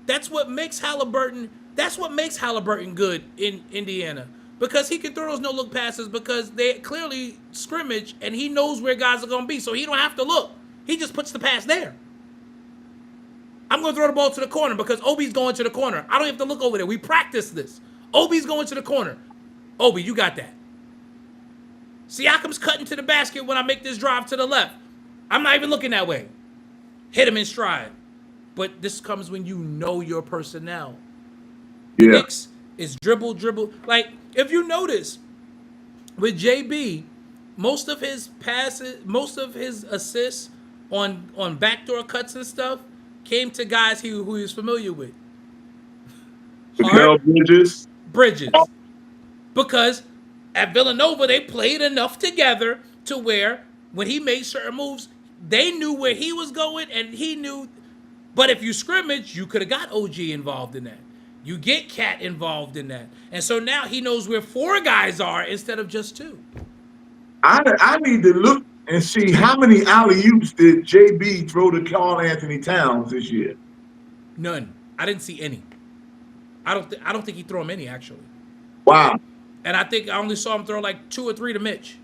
That's what makes Halliburton. That's what makes Halliburton good in Indiana, because he can throw those no look passes because they clearly scrimmage and he knows where guys are going to be, so he don't have to look. He just puts the pass there. I'm going to throw the ball to the corner because Obi's going to the corner. I don't have to look over there. We practice this. Obi's going to the corner. Obi, you got that. Siakam's cutting to the basket when I make this drive to the left. I'm not even looking that way. Hit him in stride. But this comes when you know your personnel. The Yeah. Knicks is dribble. Like, if you notice, with JB, most of his passes, most of his assists on backdoor cuts and stuff came to guys who he was familiar with. Mikael Bridges. Because at Villanova, they played enough together to where when he made certain moves, they knew where he was going and he knew. But if you scrimmage, you could have got OG involved in that. You get Cat involved in that. And so now he knows where 4 guys are instead of just 2. I need to look and see how many alley-oops did JB throw to Karl Anthony Towns this year. None. I didn't see any. I don't think he threw him any, actually. Wow. And I think I only saw him throw like 2 or 3 to Mitch.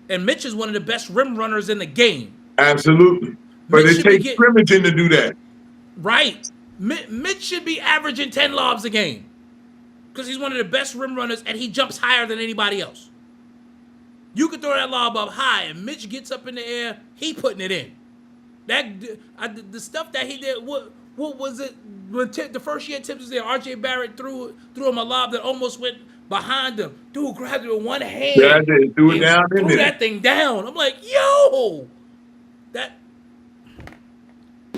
And Mitch is one of the best rim runners in the game. Absolutely. But Mitch it takes scrimmaging to do that. Right. Mitch should be averaging 10 lobs a game because he's one of the best rim runners and he jumps higher than anybody else. You could throw that lob up high and Mitch gets up in the air, he putting it in. The stuff that he did, what was it? When the first year Tibbs was there, R.J. Barrett threw him a lob that almost went behind him. Dude grabbed it with one hand. Yeah, they threw it down in threw there. that thing down. I'm like, yo! That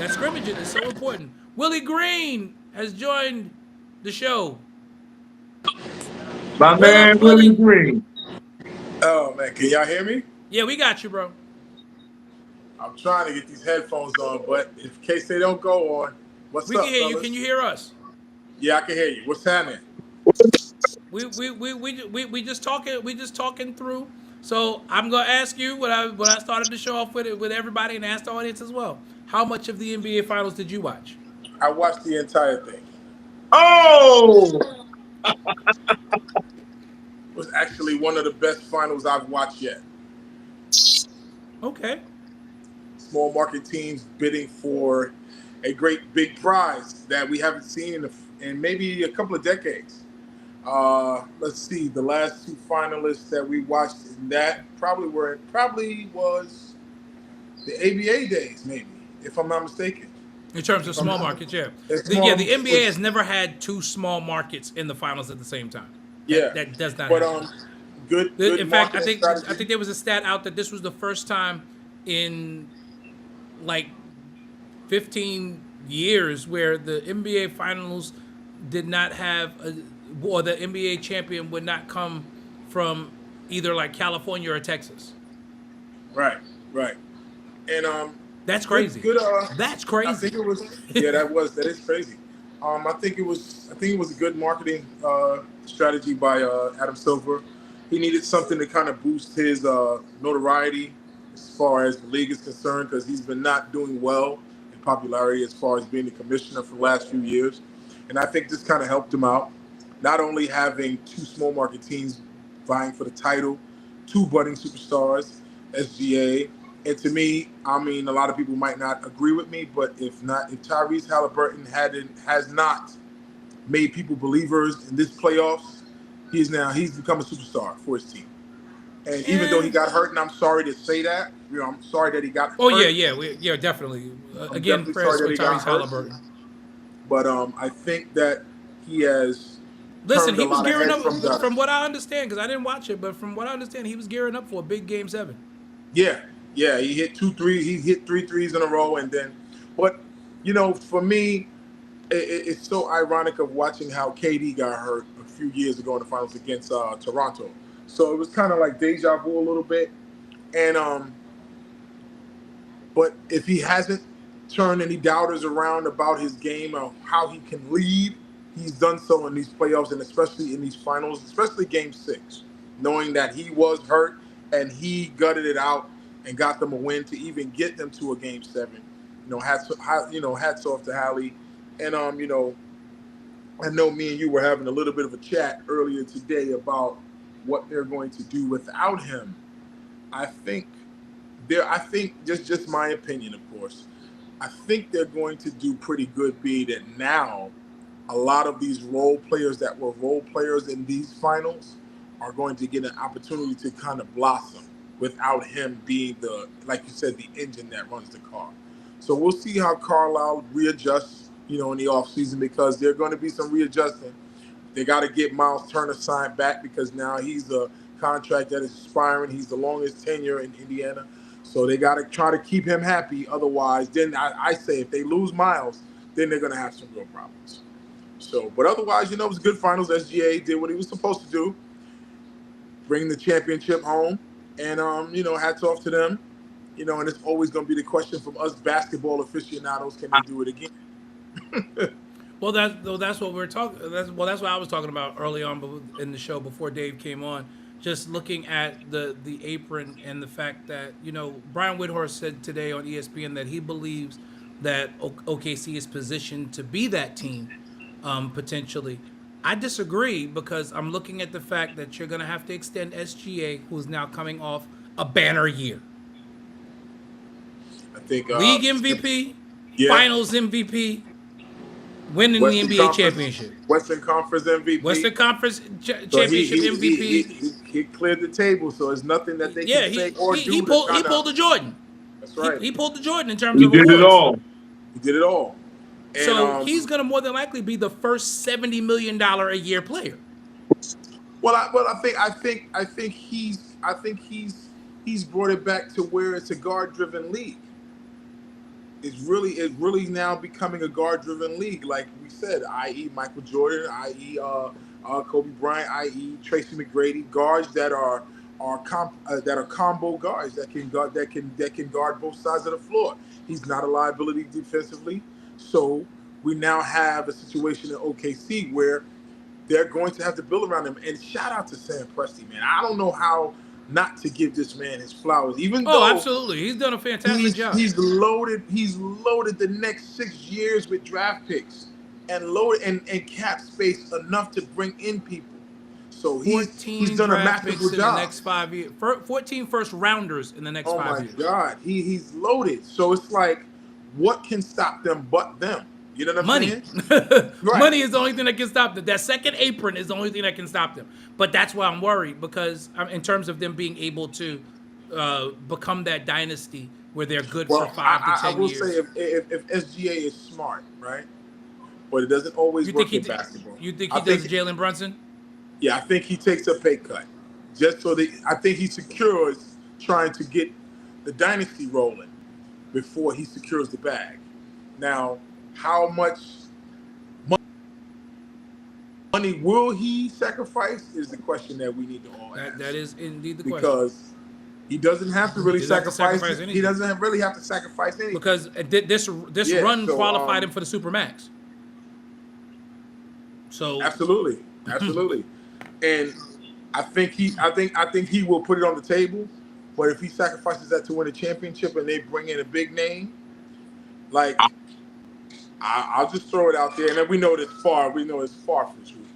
scrimmaging is so important. Willie Green has joined the show. My man, Willie Green. Oh man, can y'all hear me? Yeah, we got you, bro. I'm trying to get these headphones on, but in case they don't go on, what's We up, can hear you. fellas? Can you hear us? Yeah, I can hear you. What's happening? We just talking through. So I'm gonna ask you what I started to show off with everybody and ask the audience as well. How much of the NBA Finals did you watch? I watched the entire thing. Oh! It was actually one of the best finals I've watched yet. Okay. Small market teams bidding for a great big prize that we haven't seen in maybe a couple of decades. Let's see, the last 2 finalists that we watched in that probably was the ABA days, maybe, if I'm not mistaken. In terms of small markets, yeah. It's The small- NBA has never had 2 small markets in the finals at the same time. Yeah, That does not But happen. good. In fact, I marketing think strategy. there was a stat out that this was the first time in like 15 years where the NBA finals did not have or the NBA champion would not come from either like California or Texas. Right. And That's crazy. Good. That's I crazy. think it was. Yeah, that is crazy. I think it was a good marketing strategy by Adam Silver. He needed something to kind of boost his notoriety as far as the league is concerned, because he's been not doing well in popularity as far as being the commissioner for the last few years. And I think this kind of helped him out. Not only having 2 small market teams vying for the title, 2 budding superstars, SGA. And to me, I mean, a lot of people might not agree with me, but if Tyrese Halliburton has not made people believers in this playoffs, he's become a superstar for his team. And even though he got hurt, and I'm sorry to say that, I'm sorry that he got hurt. Oh yeah, definitely. Again, definitely prayers sorry for that he got Tyrese hurt. Halliburton. But I think that he has. Listen, turned he a was lot of gearing heads up from dust. from what I understand, because I didn't watch it, but from what I understand, he was gearing up for a big Game 7. Yeah, he hit 2 3s. He hit 3 threes in a row, and then, but for me, it's so ironic of watching how KD got hurt a few years ago in the finals against Toronto. So it was kind of like deja vu a little bit, and but if he hasn't turned any doubters around about his game or how he can lead, he's done so in these playoffs and especially in these finals, especially Game 6, knowing that he was hurt and he gutted it out and got them a win to even get them to a game 7. Hats off to Hallie. And I know me and you were having a little bit of a chat earlier today about what they're going to do without him. I think just my opinion, of course, I think they're going to do pretty good, be that now a lot of these role players that were role players in these finals are going to get an opportunity to kind of blossom without him being the, like you said, the engine that runs the car. So we'll see how Carlisle readjusts, in the offseason, because there's going to be some readjusting. They got to get Miles Turner signed back because now he's a contract that is expiring. He's the longest tenure in Indiana. So they got to try to keep him happy. Otherwise, then I say if they lose Miles, then they're going to have some real problems. So, but otherwise, it was good finals. SGA did what he was supposed to do, bring the championship home. And, hats off to them. And it's always going to be the question from us basketball aficionados, can they do it again? Well, that's what we're talking. That's what I was talking about early on in the show before Dave came on. Just looking at the apron and the fact that Brian Whitehorse said today on ESPN that he believes that OKC is positioned to be that team potentially. I disagree because I'm looking at the fact that you're going to have to extend SGA, who's now coming off a banner year. I think league MVP, yeah. Finals MVP. Winning Western the NBA Conference, championship. Western Conference MVP. Western Conference championship MVP. He cleared the table, so it's nothing that they can say or do. He pulled the Jordan. That's right. He pulled the Jordan in terms of awards. He did it all. He did it all. And, so he's going to more than likely be the first $70 million a year player. Well, I think he's brought it back to where it's a guard-driven league. It's really now becoming a guard-driven league, like we said, i.e. Michael Jordan, i.e. Kobe Bryant, i.e. Tracy McGrady, guards that are combo guards that can guard both sides of the floor. He's not a liability defensively, so we now have a situation in OKC where they're going to have to build around him. And shout out to Sam Presti, man. I don't know how not to give this man his flowers, even though absolutely, he's done a fantastic job. He's loaded the next 6 years with draft picks and loaded and cap space enough to bring in people. So he's done a masterful job. In the next 5 years, 14 first rounders in the next 5 years. Oh my God, he's loaded. So it's like, what can stop them but them? You know what I'm saying? Right. Money is the only thing that can stop them. That second apron is the only thing that can stop them. But that's why I'm worried, because in terms of them being able to become that dynasty where they're good for 5 to 10 years. I will say if SGA is smart, right? But it doesn't always work in basketball. You think he does Jalen Brunson? Yeah, I think he takes a pay cut. Just so I think he secures trying to get the dynasty rolling before he secures the bag. Now, how much money will he sacrifice is the question that we need to all ask. That is indeed the question. Because he doesn't have to really sacrifice anything. He doesn't really have to sacrifice anything. Because this run qualified him for the Supermax. So absolutely. And I think he will put it on the table. But if he sacrifices that to win a championship and they bring in a big name, like I'll just throw it out there, and then we know it's far from the truth.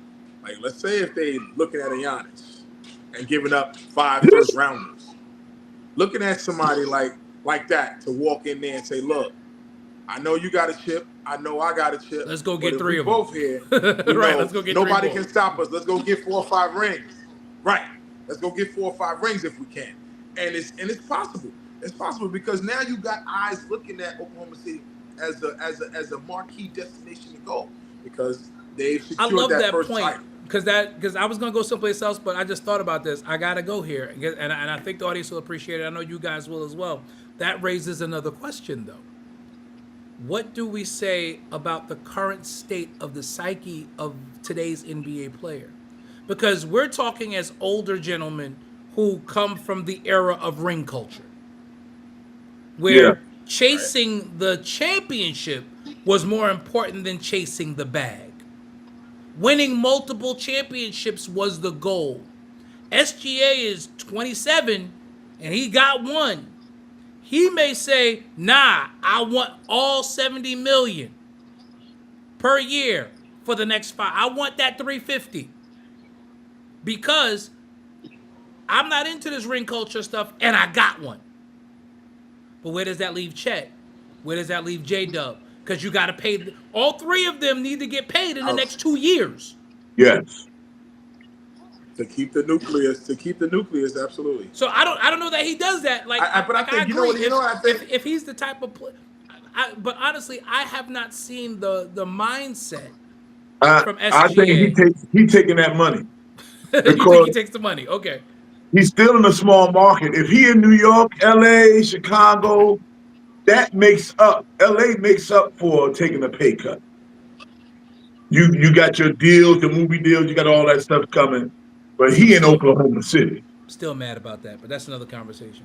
Like, let's say if they looking at a Giannis and giving up 5 first rounders, looking at somebody like that to walk in there and say, look, I know you got a chip. I know I got a chip. Let's go get 3 of them. Both here. Right, let's go get nobody 3 can stop us. Let's go get 4 or 5 rings. Right. Let's go get 4 or 5 rings if we can. And it's possible. It's possible because now you got eyes looking at Oklahoma City as a marquee destination to go because they've secured that first title. Because I was gonna go someplace else, but I just thought about this. I gotta go here, and I think the audience will appreciate it. I know you guys will as well. That raises another question, though. What do we say about the current state of the psyche of today's NBA player? Because we're talking as older gentlemen who come from the era of ring culture, where chasing the championship was more important than chasing the bag. Winning multiple championships was the goal. SGA is 27, and he got one. He may say, nah, I want all 70 million per year for the next 5. I want that 350 because I'm not into this ring culture stuff and I got one. But where does that leave Chet? Where does that leave J-Dub? Because you got to pay. All three of them need to get paid in the next 2 years. Yes. To keep the nucleus, absolutely. So I don't know that he does that. Like, but I think agree. you know what I think. If he's the type of player, but honestly, I have not seen the mindset from SGA. I think he's taking that money. You think he takes the money? Okay. He's still in a small market. If he in New York, LA, Chicago, that makes up. LA makes up for taking a pay cut. You got your deals, the movie deals, you got all that stuff coming. But he in Oklahoma City. Still mad about that, but that's another conversation.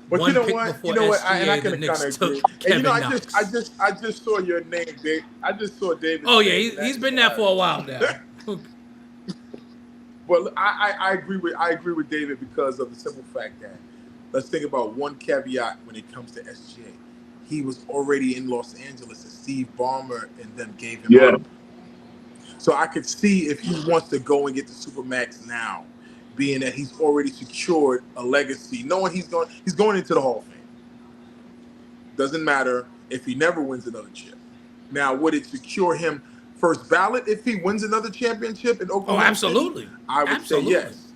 But One you know pick what? before You know what? SGA, And I the can Knicks kind of took agree. Kevin And you know, Knox. I just saw your name, Dave. I just saw David. Oh yeah, he's been there for a while now. Well, I agree with David because of the simple fact that let's think about one caveat when it comes to SGA. He was already in Los Angeles, and Steve Ballmer and them gave him up. So I could see if he wants to go and get the Supermax now, being that he's already secured a legacy, knowing he's going into the Hall of Fame. Doesn't matter if he never wins another chip. Now, would it secure him first ballot if he wins another championship in Oklahoma? Oh, absolutely. City? I would say yes.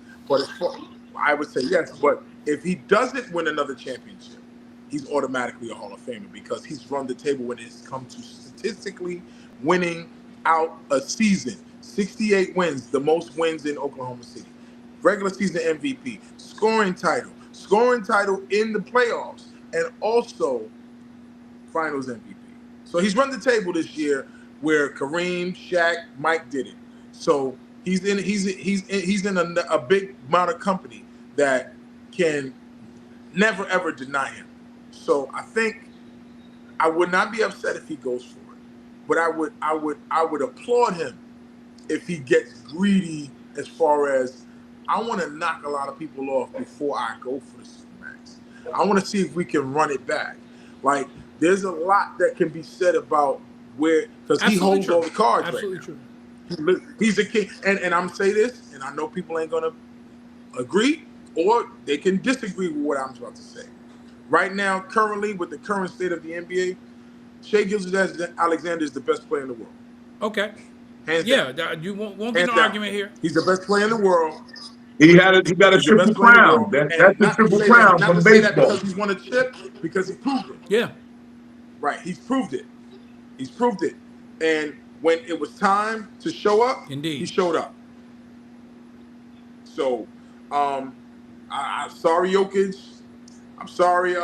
I would say yes. But if he doesn't win another championship, he's automatically a Hall of Famer because he's run the table when it's come to statistically winning out a season. 68 wins, the most wins in Oklahoma City. Regular season MVP, scoring title in the playoffs, and also finals MVP. So he's run the table this year where Kareem, Shaq, Mike did it. So he's in a big amount of company that can never ever deny him. So I think I would not be upset if he goes for it, but I would applaud him if he gets greedy as far as I want to knock a lot of people off before I go for the Supermax. I want to see if we can run it back. Like there's a lot that can be said about where because he holds all the cards. Absolutely right true. He's a king, and I'm gonna say this, and I know people ain't gonna agree or they can disagree with what I'm about to say. Right now, currently, with the current state of the NBA, Shai Gilgeous-Alexander is the best player in the world. Okay. Hands down. You won't get no argument here. He's the best player in the world. He got a triple crown. That's the triple crown from baseball. That because he's won a chip, because he proved it. Yeah. Right. He's proved it. And when it was time to show up, indeed, he showed up. So, I'm sorry, Jokic. I'm sorry,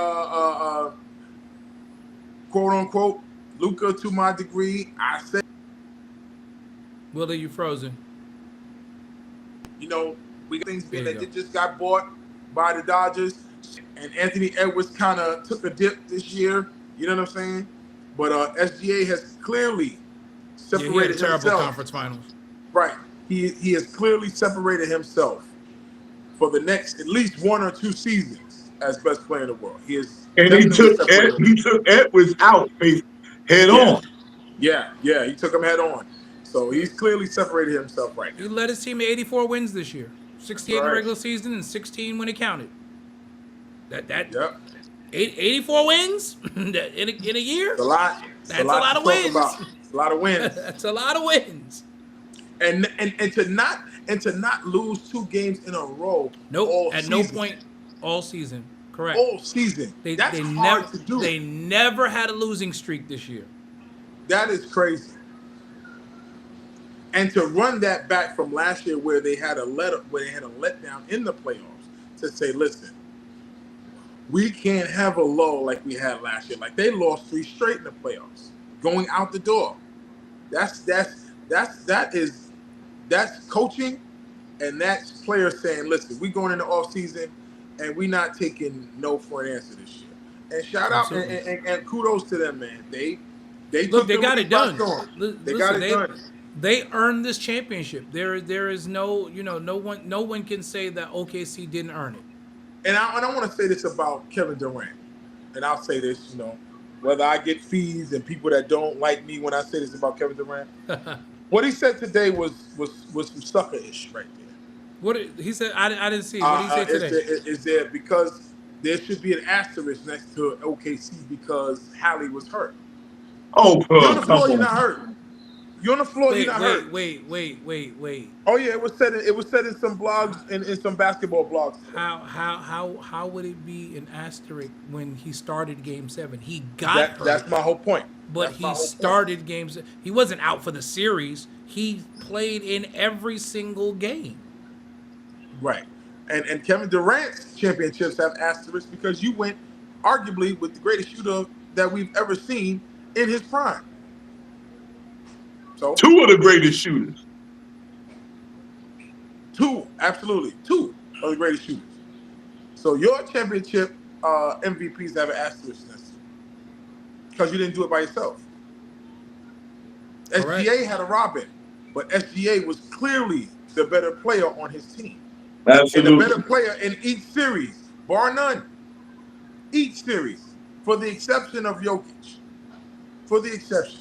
quote unquote, Luka. To my degree, I say. Will, are you frozen? You know, we got things being that it just got bought by the Dodgers, and Anthony Edwards kind of took a dip this year. You know what I'm saying? But SGA has clearly separated himself. Terrible conference finals. Right. He has clearly separated himself for the next at least 1 or 2 seasons as best player in the world. He took Edwards out head on. Yeah, he took him head on. So he's clearly separated himself right now. He led his team to 84 wins this year. 68 in the regular season and 16 when it counted. Yep. 84 wins in a year? It's a lot. That's a lot of wins. It's a lot of wins. That's a lot of wins. And to not lose 2 games in a row. Nope. At no point all season. Correct. All season. That's hard to do. They never had a losing streak this year. That is crazy. And to run that back from last year where they had a letdown in the playoffs to say, listen, we can't have a lull like we had last year. Like they lost 3 straight in the playoffs, going out the door. That's coaching, and that's players saying, listen, we going into off season and we not taking no for an answer this year. And shout out and kudos to them, man. They got it done. They got it done. They earned this championship. There is no one can say that OKC didn't earn it. I want to say this about Kevin Durant, and I'll say this, whether I get fees and people that don't like me when I say this about Kevin Durant, what he said today was some sucker-ish right there. What he said? I didn't see. What did he say today? Is there because there should be an asterisk next to OKC because Hallie was hurt. Oh, You're on the come floor, you're not on. hurt. You're on the floor, you're not hurt. Wait. Oh yeah, it was said in some blogs and in some basketball blogs. How would it be an asterisk when he started Game 7? He got hurt, That's my whole point. but he started games. He wasn't out for the series. He played in every single game. Right. And Kevin Durant's championships have asterisks because you went arguably with the greatest shooter that we've ever seen in his prime. So 2 of the greatest shooters. 2 of the greatest shooters. So your championship MVPs have an asterisk because you didn't do it by yourself. Correct. SGA had a Robin, but SGA was clearly the better player on his team. Absolutely. And the better player in each series, bar none. Each series, for the exception of Jokic. For the exception.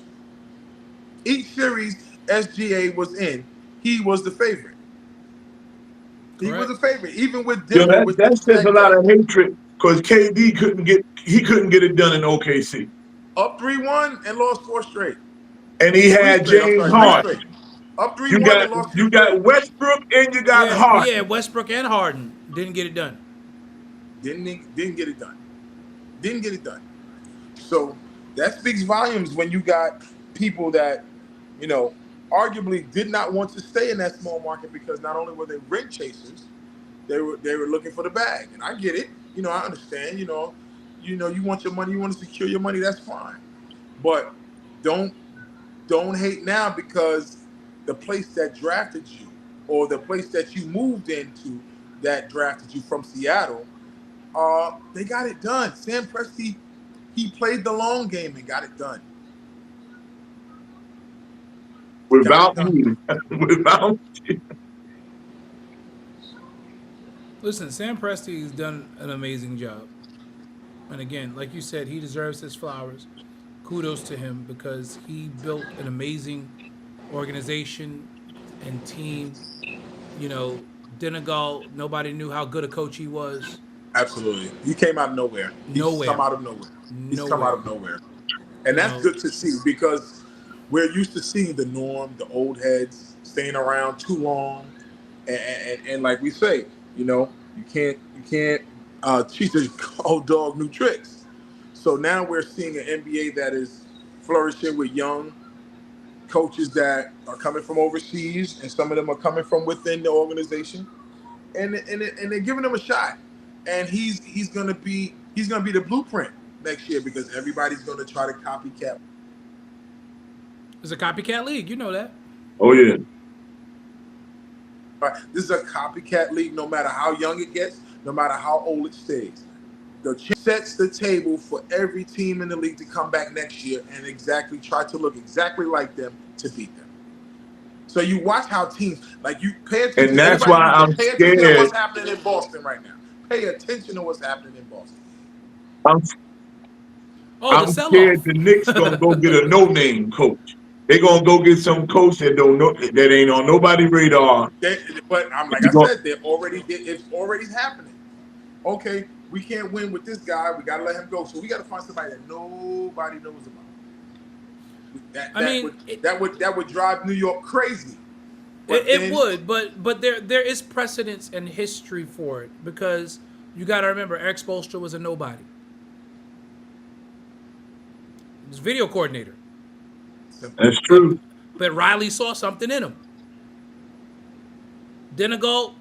Each series SGA was in, he was the favorite. He was the favorite, even with Denver. That says a lot of hatred because KD couldn't get it done in OKC. Up 3-1 and lost 4 straight. And he had James Harden. Up 3-1 and lost 4 You got Westbrook and you got Harden. Yeah, Westbrook and Harden didn't get it done. Didn't get it done. Didn't get it done. So that speaks volumes when you got people that, arguably did not want to stay in that small market because not only were they ring chasers, they were looking for the bag. And I get it. I understand. You want your money, you want to secure your money, that's fine. But don't hate now because the place that drafted you or the place that you moved into that drafted you from Seattle, they got it done. Sam Presti, he played the long game and got it done. Without you. Listen, Sam Presti has done an amazing job. And again, like you said, he deserves his flowers. Kudos to him because he built an amazing organization and team. Dinegal, nobody knew how good a coach he was. Absolutely. He came out of nowhere. He's come out of nowhere. And that's good to see because we're used to seeing the norm, the old heads staying around too long. And like we say, you can't teach the old dog new tricks. So now we're seeing an NBA that is flourishing with young coaches that are coming from overseas, and some of them are coming from within the organization, and they're giving them a shot. And he's gonna be the blueprint next year because everybody's gonna try to copycat. It's a copycat league, you know that. Oh yeah. Right. This is a copycat league. No matter how young it gets, no matter how old it stays, the sets the table for every team in the league to come back next year and try to look exactly like them to beat them. So you watch how teams you pay attention. And that's why I'm scared. Attention to what's happening in Boston right now. Pay attention to what's happening in Boston. I'm scared the Knicks gonna go get a no-name coach. They're gonna go get some coach that don't know that ain't on nobody's radar. But I'm I said, it's already happening. Okay, we can't win with this guy. We gotta let him go. So we gotta find somebody that nobody knows about. That would drive New York crazy. It would, but there is precedence and history for it because you got to remember Eric Spoelstra was a nobody. He was video coordinator. That's true. But Riley saw something in him. Dinegal,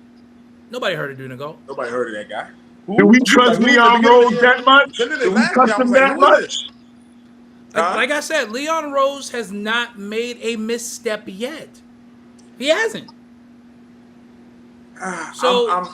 nobody heard of Dinegal. Nobody heard of that guy. Do we trust Leon Rose that much? Do we trust him that much? Like I said, Leon Rose has not made a misstep yet. He hasn't. So I'm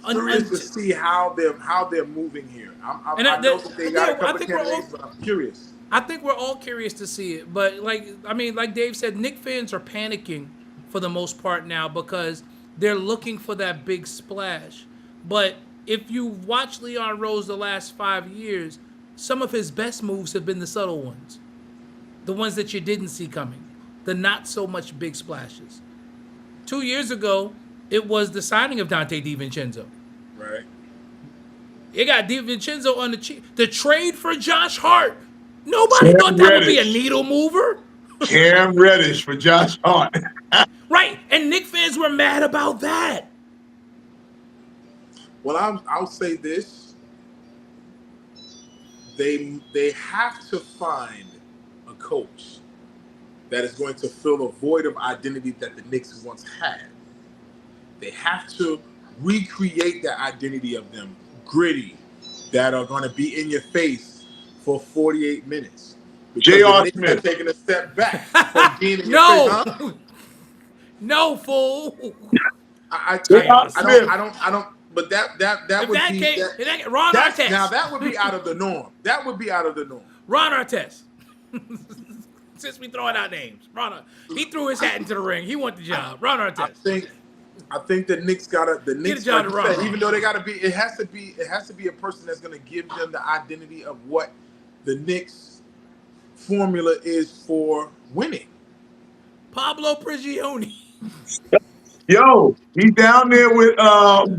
curious to see how they're moving here. I know that they got a couple of candidates, but I'm curious. I think we're all curious to see it, but like Dave said, Knicks fans are panicking for the most part now because they're looking for that big splash. But if you watch Leon Rose the last 5 years, some of his best moves have been the subtle ones, the ones that you didn't see coming, the not so much big splashes. 2 years ago, it was the signing of Dante DiVincenzo. Right. It got DiVincenzo on the cheap. The trade for Josh Hart. Nobody Cam thought that would be a Reddish. needle mover. Cam Reddish for Josh Hart. Right. And Knicks fans were mad about that. Well, I'll say this: they have to find a coach that is going to fill a void of identity that the Knicks once had. They have to recreate that identity of them, gritty, that are going to be in your face for 48 minutes. Because J.R. the Knicks Smith. have taken a step back from being in your No. face. Huh? No, fool. I J.R. Smith. don't. But that If would that be came, that, if that, Ron that's- Artest. now that would be out of the norm. That would be out of the norm. Ron Artest. Since we throwing out names, he threw his hat into the ring. He won the job. Ron Artest. I think the Knicks gotta the Knicks, job like to you said, Ron. even though they gotta be, it has to be a person that's gonna give them the identity of what the Knicks formula is for winning. Pablo Prigioni. Yo, he's down there with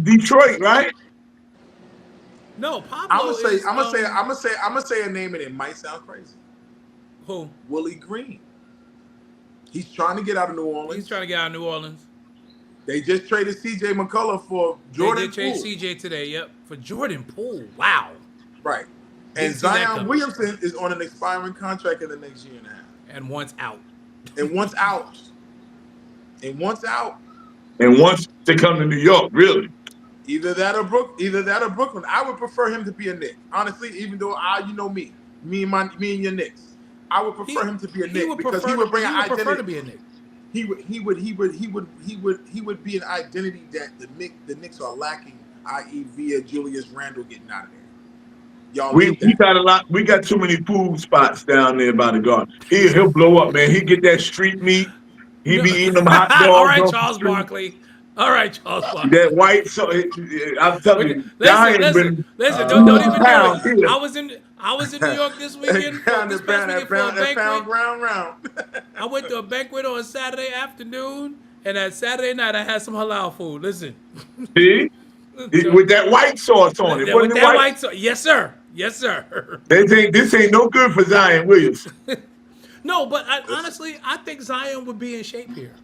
Detroit, right? No, Pablo. I'm gonna say a name and it might sound crazy. Who? Willie Green. He's trying to get out of New Orleans. He's trying to get out of New Orleans. They just traded C.J. McCullough for Jordan They did Poole. trade CJ today. Yep, for Jordan Poole. Wow. Right. Didn't And see that Zion coming. Williamson is on an expiring contract in the next year and a half. And once out. And once out. And once out, And wants to come to New York, really. either that or Brooklyn. I would prefer him to be a Knick. Honestly, even though you know me and your Knicks. I would prefer him to be a Knick because he would bring an identity. prefer to be a Knick. He would be an identity that the Knicks are lacking, i.e. via Julius Randle getting out of there. Y'all We need that. got a lot. We got too many food spots down there by the garden. He'll blow up, man. He get that street meat. He be eating them hot dogs. All right, off the Charles street. Barkley. All right, Charles Barkley. That white. So I'm telling you, Zion Listen, been don't even do pounds it. here. I was in New York this weekend. This past weekend for a banquet. round. I went to a banquet on Saturday afternoon, and that Saturday night I had some halal food. Listen, See? With that white sauce on it. with Wasn't it that white sauce, yes sir, yes sir. This ain't no good for Zion Williams. No, but honestly, I think Zion would be in shape here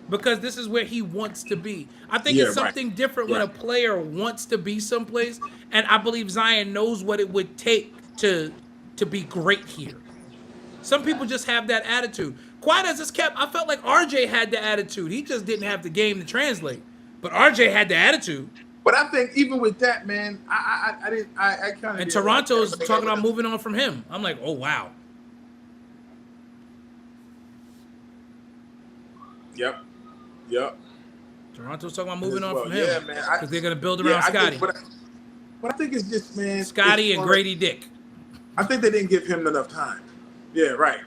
because this is where he wants to be. I think Yeah, it's something right. different when a player wants to be someplace, and I believe Zion knows what it would take to be great here. Some people just have that attitude. Quiet as it's kept, I felt like RJ had the attitude. He just didn't have the game to translate. But RJ had the attitude. But I think even with that, man, I kind of. And Toronto's talking about moving on from him. I'm like, oh wow. Yep. Toronto's talking about moving on Well, from yeah, him. man. Because they're gonna build around Scotty. But I think it's just, man. Scotty it's and one of- Grady Dick. I think they didn't give him enough time. Yeah, right.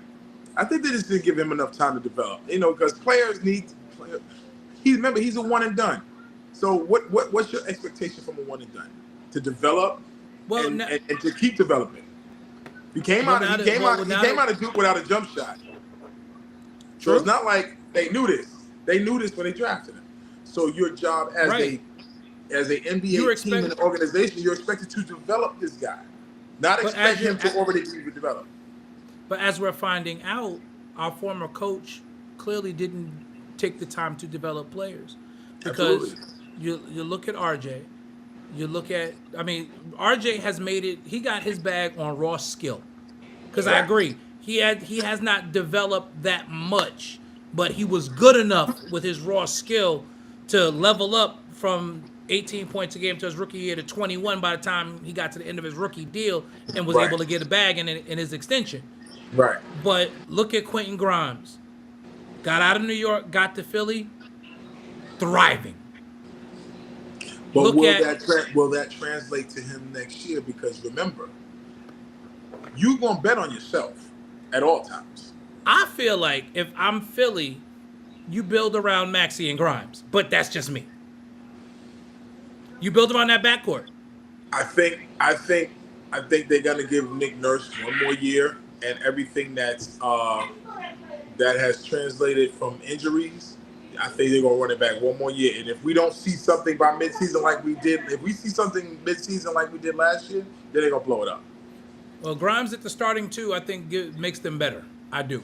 I think they just didn't give him enough time to develop. Because players need to play. He's a one and done. So what's your expectation from a one and done? To develop and to keep developing. He came out of Duke without a jump shot. So it's not like they knew this. They knew this when they drafted him. So your job as an NBA team and organization, you're expected to develop this guy. Not expect him to already be developed. But as we're finding out, our former coach clearly didn't take the time to develop players. Because you look at RJ, RJ has made it, he got his bag on raw skill. Because I agree, he has not developed that much, but he was good enough with his raw skill to level up from 18 points a game to his rookie year to 21 by the time he got to the end of his rookie deal and was able to get a bag in his extension. Right. But look at Quentin Grimes. Got out of New York, got to Philly, thriving. But will that translate to him next year? Because remember, you're going to bet on yourself at all times. I feel like if I'm Philly, you build around Maxey and Grimes. But that's just me. You build around that backcourt. I think they're gonna give Nick Nurse one more year, and everything that has translated from injuries. I think they're gonna run it back one more year. And if we don't see something by midseason like we did, if we see something midseason like we did last year, then they're gonna blow it up. Well, Grimes at the starting two, I think makes them better. I do.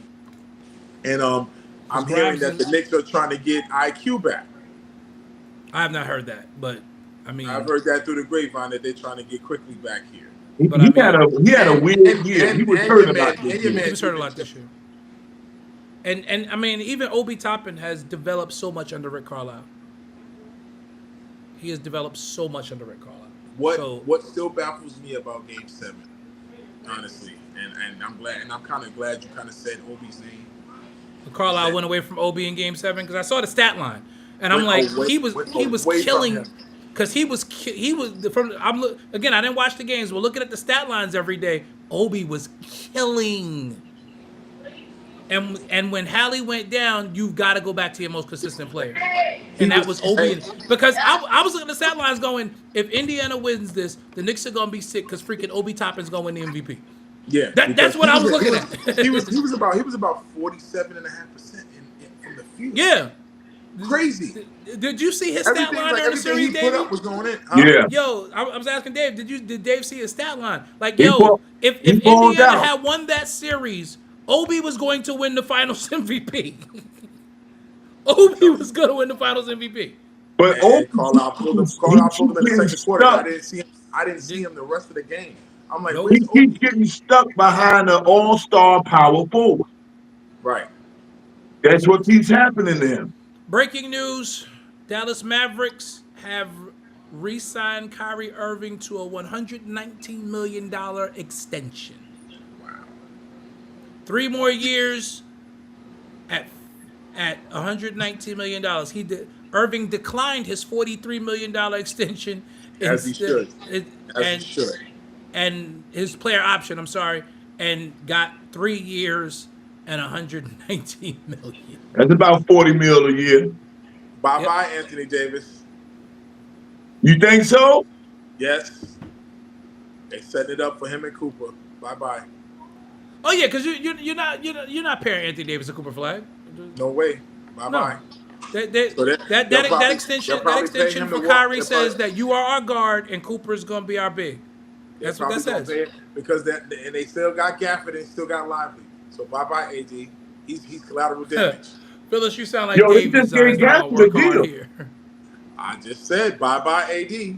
And I'm hearing that the Knicks are trying to get IQ back. I have not heard that, but I mean, I've heard that through the grapevine that they're trying to get quickly back here. But he had a weird year. He was hurt a lot this year. He was hurt a lot this year. And I mean, even Obi Toppin has developed so much under Rick Carlisle. He has developed so much under Rick Carlisle. What still baffles me about Game 7, honestly, and I'm glad, and I'm kind of glad you kind of said Obi's name. Carlisle went away from Obi in Game 7 because I saw the stat line, and I'm like, he was killing, because he was from. Again, I didn't watch the games, but looking at the stat lines every day, Obi was killing. And when Hallie went down, you've got to go back to your most consistent player. And that was Obi. Because I was looking at the stat lines going, if Indiana wins this, the Knicks are going to be sick because freaking Obi Toppin's going to win the MVP. Yeah. That's what I was looking at. He was about 47.5% from the field. Yeah. Crazy. Did you see his stat line during the series, Dave? Dave? Was going in. Yeah. Yo, I was asking Dave, did Dave see his stat line? Like, He if balled Indiana out. had won that series, Obi was going to win the Finals MVP. Obi was going to win the Finals MVP. But Carlisle pulled him in the second quarter. I didn't see him the rest of the game. I'm like, he keeps getting stuck behind an all-star power forward. Right. That's what keeps happening to him. Breaking news, Dallas Mavericks have re-signed Kyrie Irving to a $119 million extension. Wow. 3 more years at $119 million. Irving declined his $43 million extension. As he should. And his player option, and got 3 years and $119 million. That's about $40 million a year. Bye-bye, Anthony Davis. You think so? Yes. They set it up for him and Cooper. Bye-bye. Oh yeah, because you're not pairing Anthony Davis and Cooper Flag. No way. Bye-bye. No. That extension for Kyrie says that you are our guard and Cooper is going to be our big. That's what that says. Because and they still got Gafford and still got Lively. So bye-bye, AD. He's collateral damage. Phyllis, you sound like Dave is going to work hard here. I just said bye-bye, AD.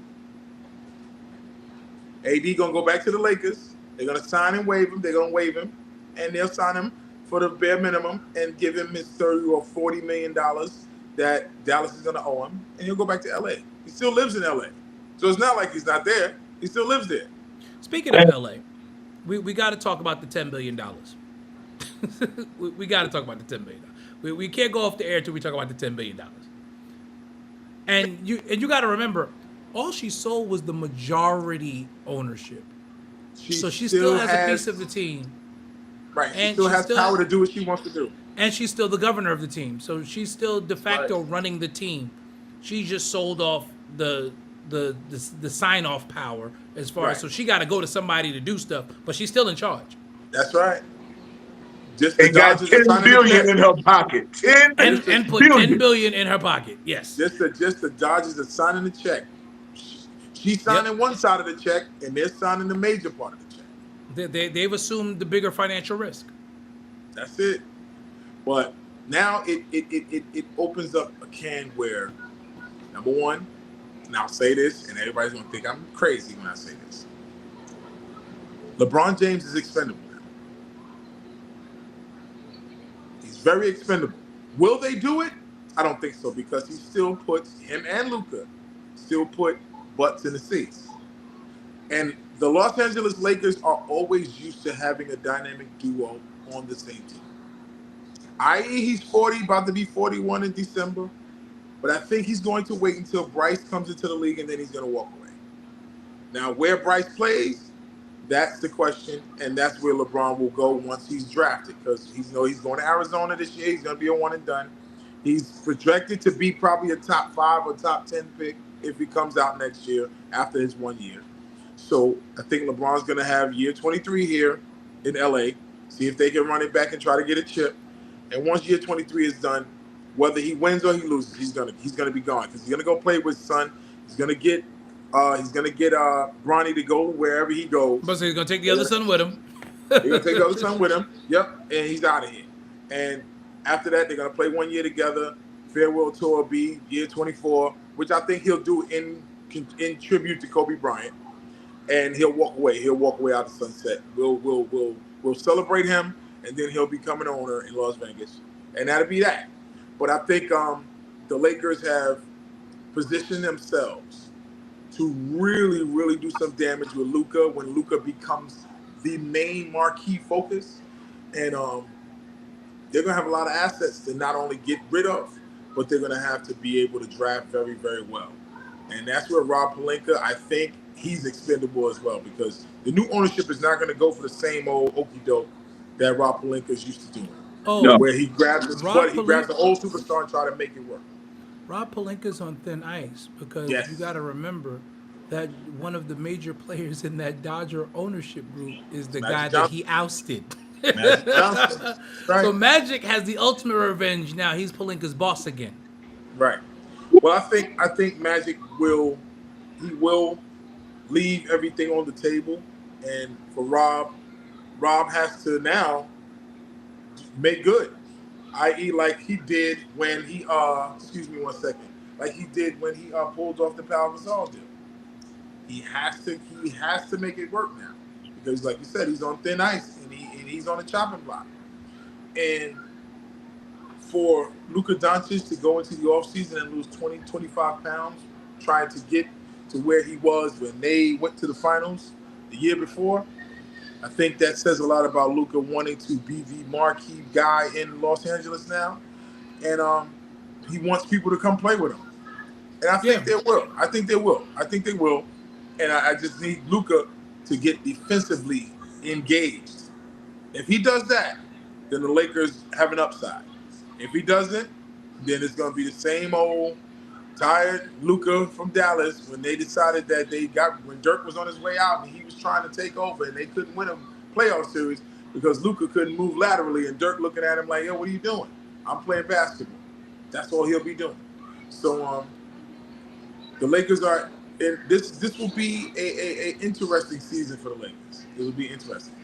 AD going to go back to the Lakers. They're going to sign and waive him. They're going to waive him. And they'll sign him for the bare minimum and give him his $30 or $40 million that Dallas is going to owe him. And he'll go back to L.A. He still lives in L.A. So it's not like he's not there. He still lives there. Speaking of L.A., we got to talk about the $10 billion. we got to talk about the $10 billion. We can't go off the air until we talk about the $10 billion. And you got to remember, all she sold was the majority ownership. So she still has a piece of the team. Right. She still has power to do what she wants to do. And she's still the governor of the team. So she's still de facto running the team. She just sold off the sign-off power as far as, so she got to go to somebody to do stuff, but she's still in charge. That's right. Just and got $10 billion in her pocket. And put $10 billion in her pocket. Yes. Just the Dodgers are signing the check. She's signing one side of the check, and they're signing the major part of the check. They've assumed the bigger financial risk. That's it. But now it opens up a can where, number one, and I'll say this, and everybody's going to think I'm crazy when I say this. LeBron James is expendable now. He's very expendable. Will they do it? I don't think so, because he still puts, him and Luka, still put butts in the seats. And the Los Angeles Lakers are always used to having a dynamic duo on the same team. I.e., he's 40, about to be 41 in December. But I think he's going to wait until Bryce comes into the league, and then he's going to walk away. Now, where Bryce plays, that's the question, and that's where LeBron will go once he's drafted, because he's going to Arizona this year. He's going to be a one and done. He's projected to be probably a top 5 or top 10 pick if he comes out next year after his 1 year. So I think LeBron's going to have year 23 here in LA, see if they can run it back and try to get a chip. And once year 23 is done, whether he wins or he loses, he's gonna be gone because he's gonna go play with his son. He's gonna get Bronny to go wherever he goes. But so he's gonna take the other son with him. He's gonna take the other son with him. Yep, and he's out of here. And after that, they're gonna play 1 year together. Farewell tour be year 24, which I think he'll do in tribute to Kobe Bryant. And he'll walk away. He'll walk away out of sunset. We'll celebrate him, and then he'll become an owner in Las Vegas, and that'll be that. But I think the Lakers have positioned themselves to really, really do some damage with Luka when Luka becomes the main marquee focus, and they're gonna have a lot of assets to not only get rid of, but they're gonna have to be able to draft very, very well. And that's where Rob Pelinka, I think he's expendable as well, because the new ownership is not going to go for the same old okie doke that Rob Pelinka is used to doing. Oh, No. Where he grabs his Rob buddy, he grabs Pelinka- the old superstar and try to make it work. Rob Pelinka's on thin ice because Yes. you got to remember that one of the major players in that Dodger ownership group is the Magic guy that Johnson. he ousted. Magic Johnson. Right. So Magic has the ultimate revenge now. He's Pelinka's boss again. Right. Well, I think Magic will leave everything on the table, and for Rob has to now make good, i.e., like he did when he excuse me 1 second, like he did when he pulled off the Pau Gasol deal. He has to make it work now because, like you said, he's on thin ice and he's on the chopping block. And for Luka Doncic to go into the offseason and lose 20, 25 pounds, trying to get to where he was when they went to the finals the year before, I think that says a lot about Luka wanting to be the marquee guy in Los Angeles now. And he wants people to come play with him. And I think they will. I think they will. And I just need Luka to get defensively engaged. If he does that, then the Lakers have an upside. If he doesn't, then it's going to be the same old tired Luka from Dallas when they decided that when Dirk was on his way out and he was trying to take over and they couldn't win a playoff series because Luka couldn't move laterally and Dirk looking at him like, yo, what are you doing? I'm playing basketball. That's all he'll be doing. So the Lakers are this will be a interesting season for the Lakers. It will be interesting.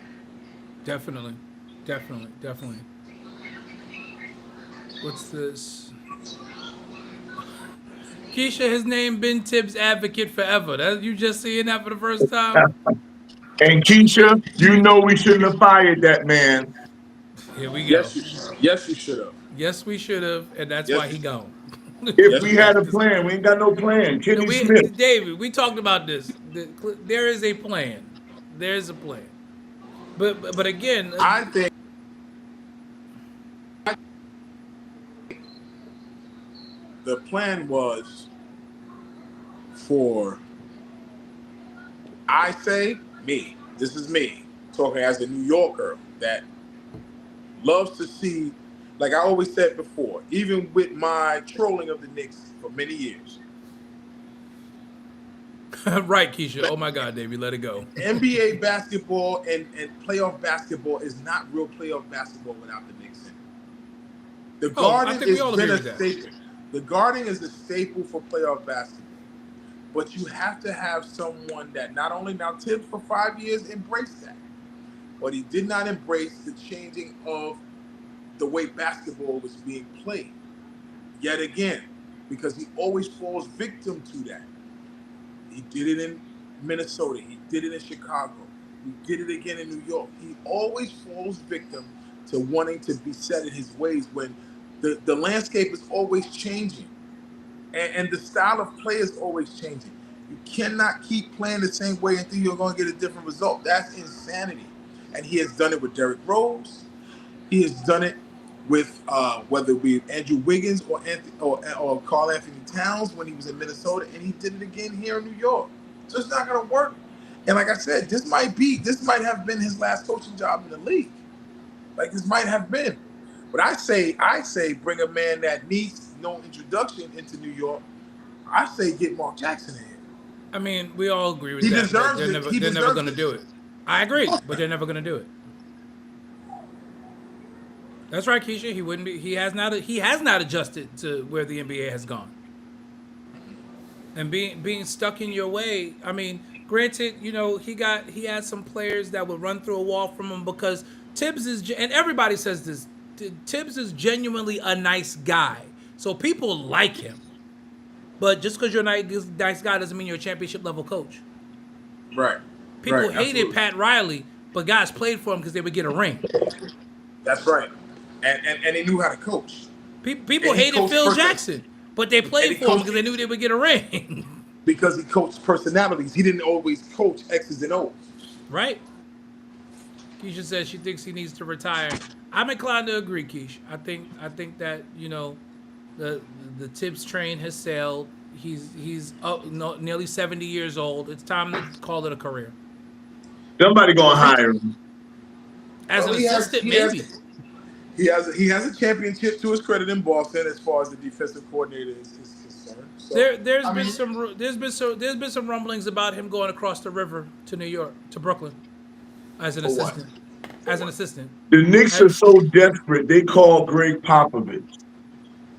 Definitely. What's this? Keisha, his name Ben Tibbs advocate forever. You just seeing that for the first time? And Keisha, you know we shouldn't have fired that man. Here we go. Yes, you should have. Yes, we should have, and that's Yes. why he gone. If we had a plan, we ain't got no plan. Kenny Smith. David, we talked about this. There is a plan. There's a plan. But again, I think the plan was for, this is me, talking as a New Yorker that loves to see, like I always said before, even with my trolling of the Knicks for many years. right, Keisha. Oh my God, David, let it go. NBA basketball and playoff basketball is not real playoff basketball without the Knicks in it. The Garden has been a staple. The Garden is a staple for playoff basketball. But you have to have someone that not only now Tibbs for 5 years embraced that, but he did not embrace the changing of the way basketball was being played. Yet again, because he always falls victim to that. He did it in Minnesota. He did it in Chicago. He did it again in New York. He always falls victim to wanting to be set in his ways when the landscape is always changing. And the style of play is always changing. You cannot keep playing the same way and think you're going to get a different result. That's insanity. And he has done it with Derrick Rose. He has done it with whether it be Andrew Wiggins or Karl Anthony Towns when he was in Minnesota, and he did it again here in New York. So it's not going to work. And like I said, this might have been his last coaching job in the league. Like this might have been. But I say bring a man that needs no introduction into New York I say get Mark Jackson in. I mean, we all agree with He that. deserves it. He They're never deserves going to it. do it. I agree, but they're never going to do it. That's right, Keisha. He wouldn't be. He has not adjusted to where the NBA has gone. And being stuck in your way. I mean, granted, you know, he had some players that would run through a wall from him because Tibbs is, and everybody says this, Tibbs is genuinely a nice guy. So people like him. But just because you're a nice guy doesn't mean you're a championship level coach. Right. People Right, hated absolutely. Pat Riley, but guys played for him because they would get a ring. That's right. And he knew how to coach. People And he hated coached Phil perfect. Jackson, but they And played he for him coached- because they knew they would get a ring. Because he coached personalities. He didn't always coach X's and O's. Right? Keisha says she thinks he needs to retire. I'm inclined to agree, Keisha. I think that, you know, the Tibbs train has sailed. He's up, nearly 70 years old. It's time to call it a career. Somebody gonna hire him. As Well, an assistant, maybe. He has a championship to his credit in Boston as far as the defensive coordinator is concerned. So, There's I been mean, some rumblings about him going across the river to New York, to Brooklyn, as an For what? assistant. As an assistant. The Knicks are so desperate, they call Greg Popovich.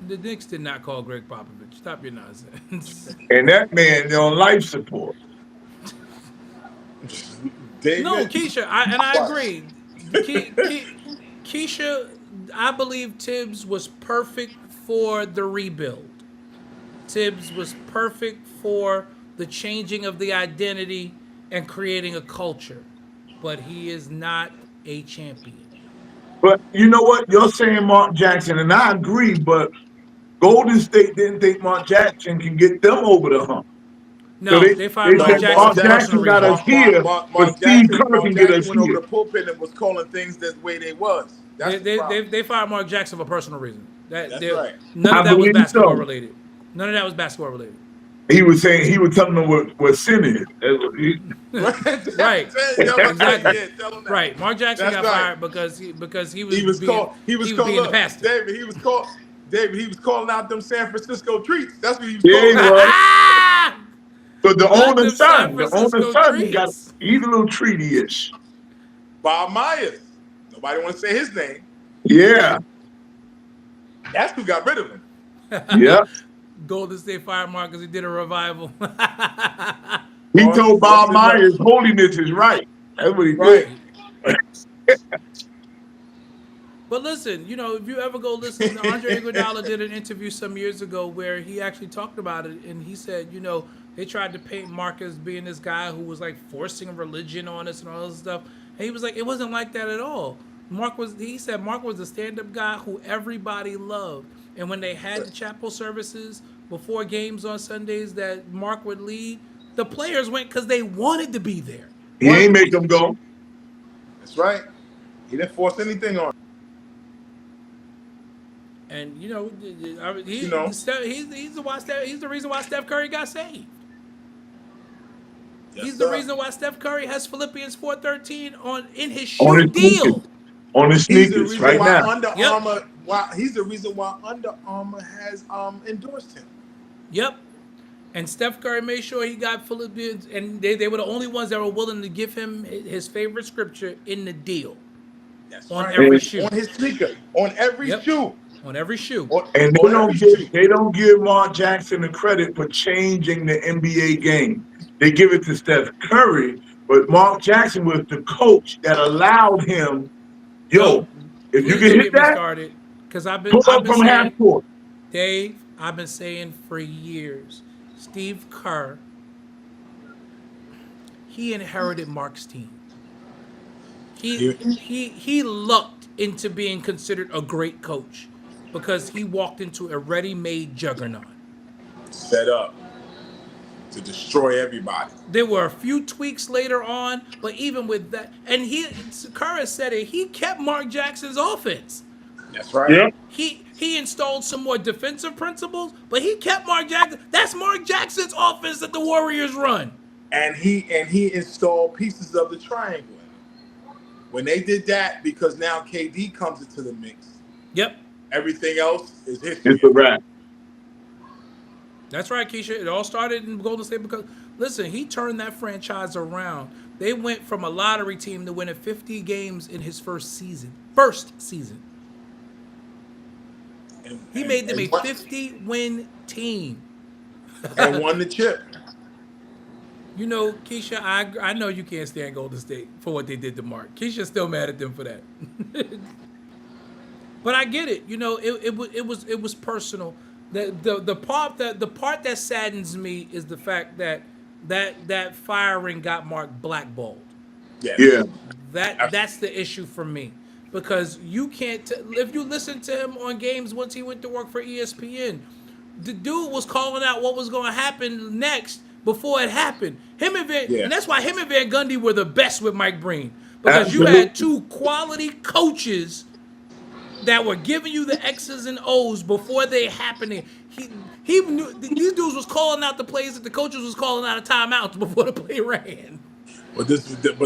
The Knicks did not call Greg Popovich. Stop your nonsense. And that man, they're on life support. David, No, Keisha, I agree. Keisha, I believe Tibbs was perfect for the rebuild. Tibbs was perfect for the changing of the identity and creating a culture. But he is not a champion. But you know what? You're saying Mark Jackson, and I agree, but Golden State didn't think Mark Jackson can get them over the hump. No, So they fired they Mark said Jackson Mark for Jackson personal got reasons. us here, but Steve Kerr can get us went over here. the pulpit and was calling things the way they was. That's the problem. They fired Mark Jackson for personal reasons. That's right. None I of that was believe basketball so. related. None of that was basketball related. He was telling them what sin is. Right. Exactly. Exactly. Right. Mark Jackson That's got right. fired because he was being called the pastor. David, he was calling out them San Francisco treats. That's what he was Yeah, he calling was. out. Ah! So the Not owner's them son, San he's a little treaty-ish. Bob Myers. Nobody want to say his name. Yeah, That's who got rid of him. yeah. Golden State fired Mark because he did a revival. He Well, told Bob what's his Myers holiness is right. That's what he Right. did. But listen, you know, if you ever go listen, Andre Iguodala did an interview some years ago where he actually talked about it, and he said, you know, they tried to paint Mark as being this guy who was like forcing religion on us and all this stuff, and he was like, it wasn't like that at all. He said Mark was a stand-up guy who everybody loved, and when they had the chapel services before games on Sundays that Mark would lead, the players went because they wanted to be there. He ain't make them go. That's right. He didn't force anything on him. And you know, You know. he's the reason why Steph Curry got saved. Yes, He's the sir. reason why Steph Curry has Philippians 4:13 in his On shoe his deal. sneakers. On his He's the sneakers reason right why now. Under Yep. Armour. He's the reason why Under Armour has endorsed him. Yep. And Steph Curry made sure he got Philippians, and they were the only ones that were willing to give him his favorite scripture in the deal. That's On right. every shoe. On his sneaker. On every Yep. shoe. On every shoe. And on every shoe. they don't give Mark Jackson the credit for changing the NBA game. They give it to Steph Curry, but Mark Jackson was the coach that allowed him, if you Please can don't hit get me that, started, because I've pull up been from half saying, court. Dave, I've been saying for years, Steve Kerr, he inherited Mark's team. He lucked into being considered a great coach because he walked into a ready-made juggernaut. Set up to destroy everybody. There were a few tweaks later on, but even with that, and Kerr has said it, he kept Mark Jackson's offense. That's right. Yeah. He installed some more defensive principles, but he kept Mark Jackson. That's Mark Jackson's offense that the Warriors run. And he installed pieces of the triangle. When they did that, because now KD comes into the mix, Yep. everything else is history. It's a wrap. That's right, Keisha. It all started in Golden State because, listen, he turned that franchise around. They went from a lottery team to winning 50 games in his first season. First season. He made them a 50-win team. And won the chip. You know, Keisha, I know you can't stand Golden State for what they did to Mark. Keisha's still mad at them for that. But I get it. You know, it was personal. The part that saddens me is the fact that firing got Mark blackballed. Yes. Yeah. That's the issue for me, because you can't if you listen to him on games once he went to work for ESPN, the dude was calling out what was going to happen next before it happened. And that's why him and Van Gundy were the best with Mike Breen, because you had two quality coaches that were giving you the X's and O's before they happened. He knew these dudes was calling out the plays that the coaches was calling out of timeouts before the play ran. But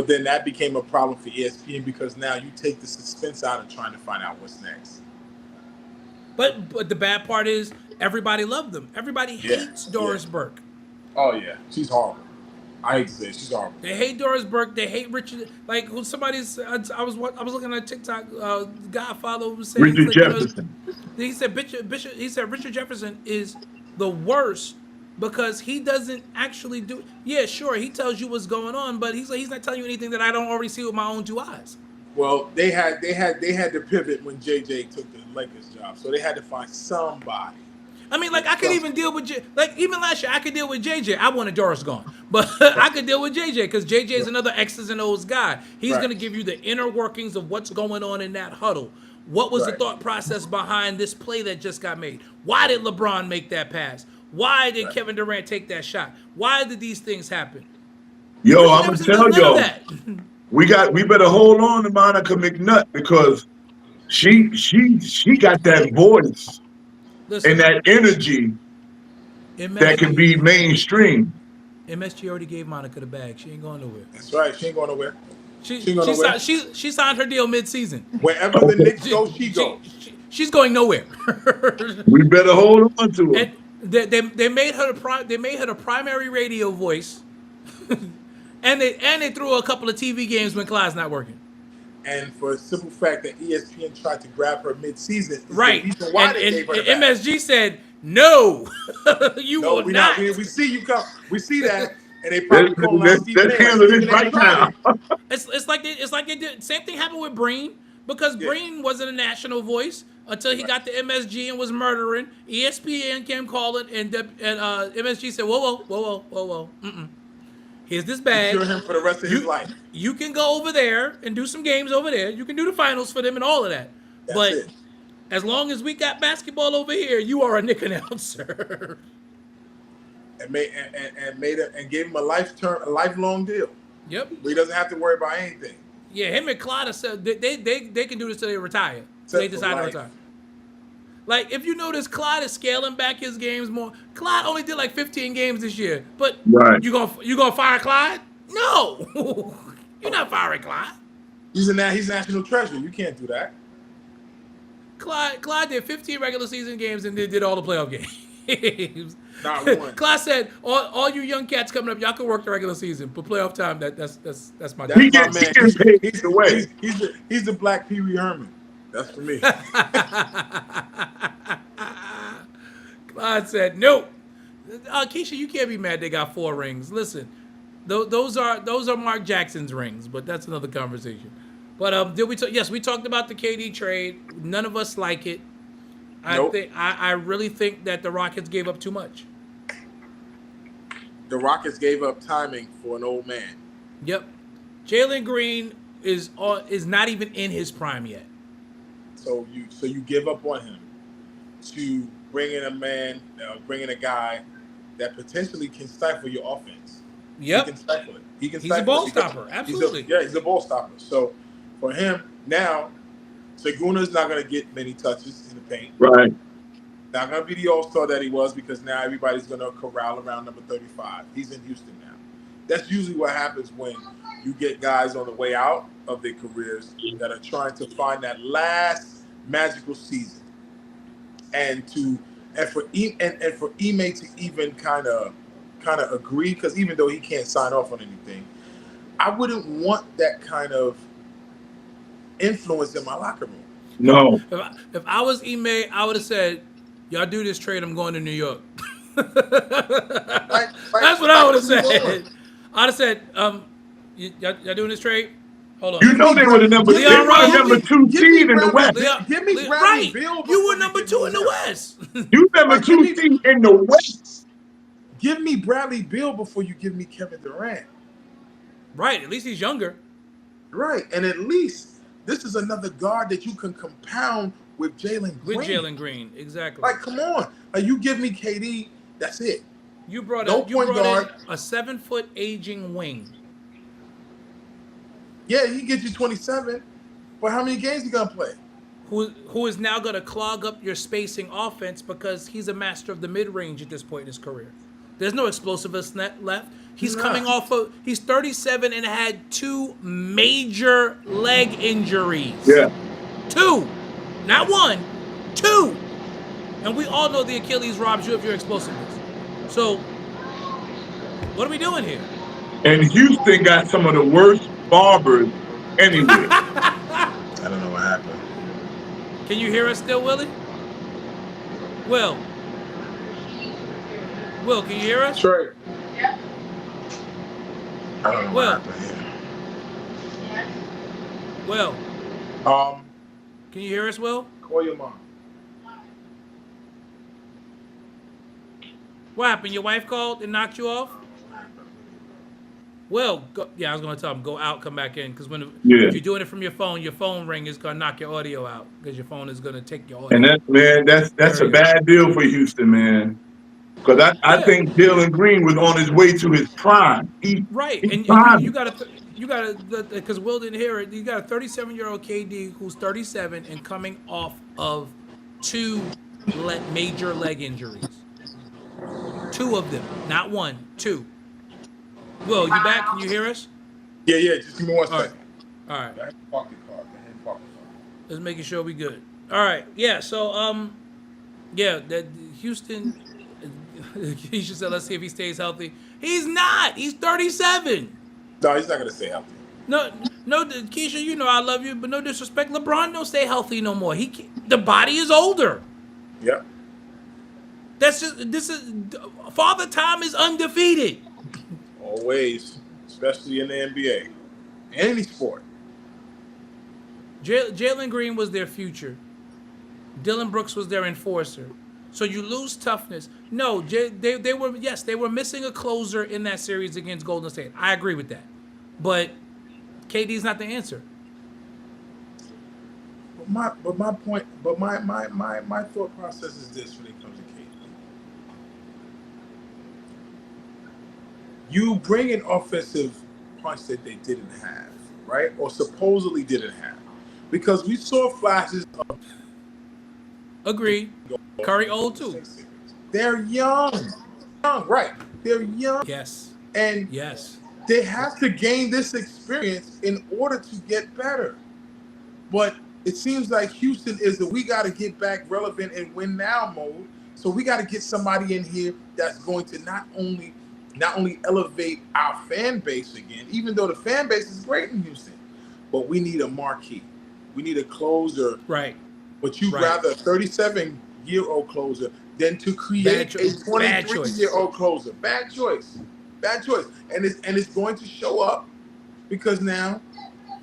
then that became a problem for ESPN, because now you take the suspense out of trying to find out what's next. But the bad part is everybody loved them. Everybody hates Doris Burke. Oh yeah, she's horrible. I hate to say it, she's horrible. They hate Doris Burke. They hate Richard. Like when somebody's, I was looking at TikTok. Godfather was saying Richard Jefferson. He said Bishop. He said Richard Jefferson is the worst because he doesn't actually do. Yeah, sure, he tells you what's going on, but he's not telling you anything that I don't already see with my own two eyes. Well, they had to pivot when JJ took the Lakers job, so they had to find somebody. I mean, like, I could even deal with even last year I could deal with JJ. I wanted Doris gone, but I could deal with JJ because JJ is another X's and O's guy. He's going to give you the inner workings of what's going on in that huddle. What was the thought process behind this play that just got made? Why did LeBron make that pass? Why did Kevin Durant take that shot? Why did these things happen? Yo, I'm gonna tell y'all, we better hold on to Monica McNutt, because she got that voice. Listen, and that energy that can be mainstream. MSG already gave Monica the bag. She ain't going nowhere. That's right. She ain't going nowhere. She signed her deal mid-season. Wherever the Knicks go, she goes. She's going nowhere. We better hold on to her. And they made her the primary radio voice, and they threw a couple of TV games when Clyde's not working. And for a simple fact that ESPN tried to grab her mid-season, right? The why they gave her the MSG said no, will not. We see you come. We see that, and they probably call out Stephen A. It right now. It's like they did. Same thing happened with Breen, because Breen wasn't a national voice until he got to MSG and was murdering. ESPN came calling, and MSG said, whoa. Here's this bag. Secure him for the rest of his life. You can go over there and do some games over there. You can do the finals for them and all of that. But as long as we got basketball over here, you are a Knick announcer. And gave him a lifelong deal. Yep. Where he doesn't have to worry about anything. Yeah, him and Clyde said they can do this till they retire. Till they decide to retire. Like, if you notice, Clyde is scaling back his games more. Clyde only did like 15 games this year, but you gonna fire Clyde? No, you're not firing Clyde. He's national treasure. You can't do that. Clyde did 15 regular season games and did all the playoff games. Not one. Clyde said, all you young cats coming up, y'all can work the regular season, but playoff time, that's my He gets paid the way. He's the Black Pee Wee Herman. That's for me. Clyde said, nope. Keisha, you can't be mad they got 4 rings. Listen, those are Mark Jackson's rings, but that's another conversation. But yes, we talked about the KD trade. None of us like it. I really think that the Rockets gave up too much. The Rockets gave up timing for an old man. Yep. Jalen Green is not even in his prime yet. So you give up on him to bring in a guy that potentially can stifle your offense. Yep. He can stifle it. He's a ball stopper. Absolutely. He's a ball stopper. So for him now, Seguna's not going to get many touches in the paint. Right. Not going to be the all-star that he was, because now everybody's going to corral around number 35. He's in Houston now. That's usually what happens when you get guys on the way out of their careers that are trying to find that last magical season and to and for and for Ime to even kind of agree, because even though he can't sign off on anything, I wouldn't want that kind of influence in my locker room. No. If I was Ime, I would have said, "Y'all do this trade. I'm going to New York." That's what I would have said. I'd have said, y'all doing this trade? Hold on. You know they were the number, Leon they were the Rose? number 2 seed in the West. Give me Bradley Right. Beal. You before were number give 2 me in the him. West. You number Like, 2 seed in the West. Give me Bradley Beal before you give me Kevin Durant. Right. At least he's younger. Right, and at least this is another guard that you can compound with Jalen Green. With Jalen Green, exactly. Like, come on. Like, you give me KD, that's it. You brought No in, you point brought guard. in a 7-foot aging wing. Yeah, he gets you 27, but how many games he gonna play? Who is now going to clog up your spacing offense because he's a master of the mid-range at this point in his career. There's no explosiveness left. He's coming off of, he's 37 and had 2 major leg injuries. Yeah. 2. Not 1. 2. And we all know the Achilles robs you of your explosiveness. So, what are we doing here? And Houston got some of the worst barbers anywhere. I don't know what happened. Can you hear us still, Willie? Will, can you hear us? Trey. I don't know Well. what happened here. Will, can you hear us, Will? Call your mom. What happened? Your wife called and knocked you off? Well, I was going to tell him, go out, come back in. Because if you're doing it from your phone ring is going to knock your audio out. Because your phone is going to take your audio. And that's a bad deal for Houston, man. Because I think Jalen Green was on his way to his prime. Right. And you got to, because Will didn't hear it, you got a 37-year-old KD who's 37 and coming off of 2 major leg injuries. 2 of them. Not 1, 2. Will, you back? Can you hear us? Yeah, just give me 1 second. All right. Go ahead and park your car. Let's making sure we good. All right. Yeah. So that Houston. He should say, let's see if he stays healthy. He's not. He's 37. No, he's not gonna stay healthy. No, Keisha, you know I love you, but no disrespect. LeBron don't stay healthy no more. The body is older. Yep. Father Time is undefeated. Always, especially in the NBA, any sport. Jalen Green was their future. Dylan Brooks was their enforcer. So you lose toughness. No, they were missing a closer in that series against Golden State. I agree with that. But KD's not the answer. My thought process is this when it comes to KD. You bring an offensive punch that they didn't have, right? Or supposedly didn't have. Because we saw flashes of Agreed. Curry old too. They're young, right? They're young. Yes. And yes, they have to gain this experience in order to get better. But it seems like Houston is that we got to get back relevant and win now mode. So we got to get somebody in here that's going to not only elevate our fan base again, even though the fan base is great in Houston, but we need a marquee. We need a closer. Right. But you'd rather a 37-year-old closer than to create a 23-year-old closer. Bad choice. And it's going to show up because now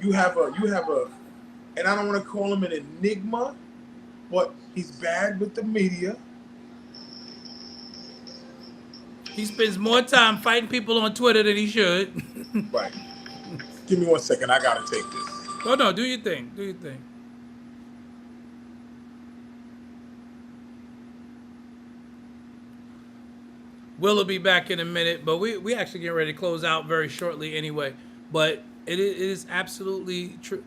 you have a and I don't want to call him an enigma, but he's bad with the media. He spends more time fighting people on Twitter than he should. Right. Give me 1 second. I gotta take this. Oh no, do your thing. Will be back in a minute, but we actually getting ready to close out very shortly anyway. But it is absolutely true.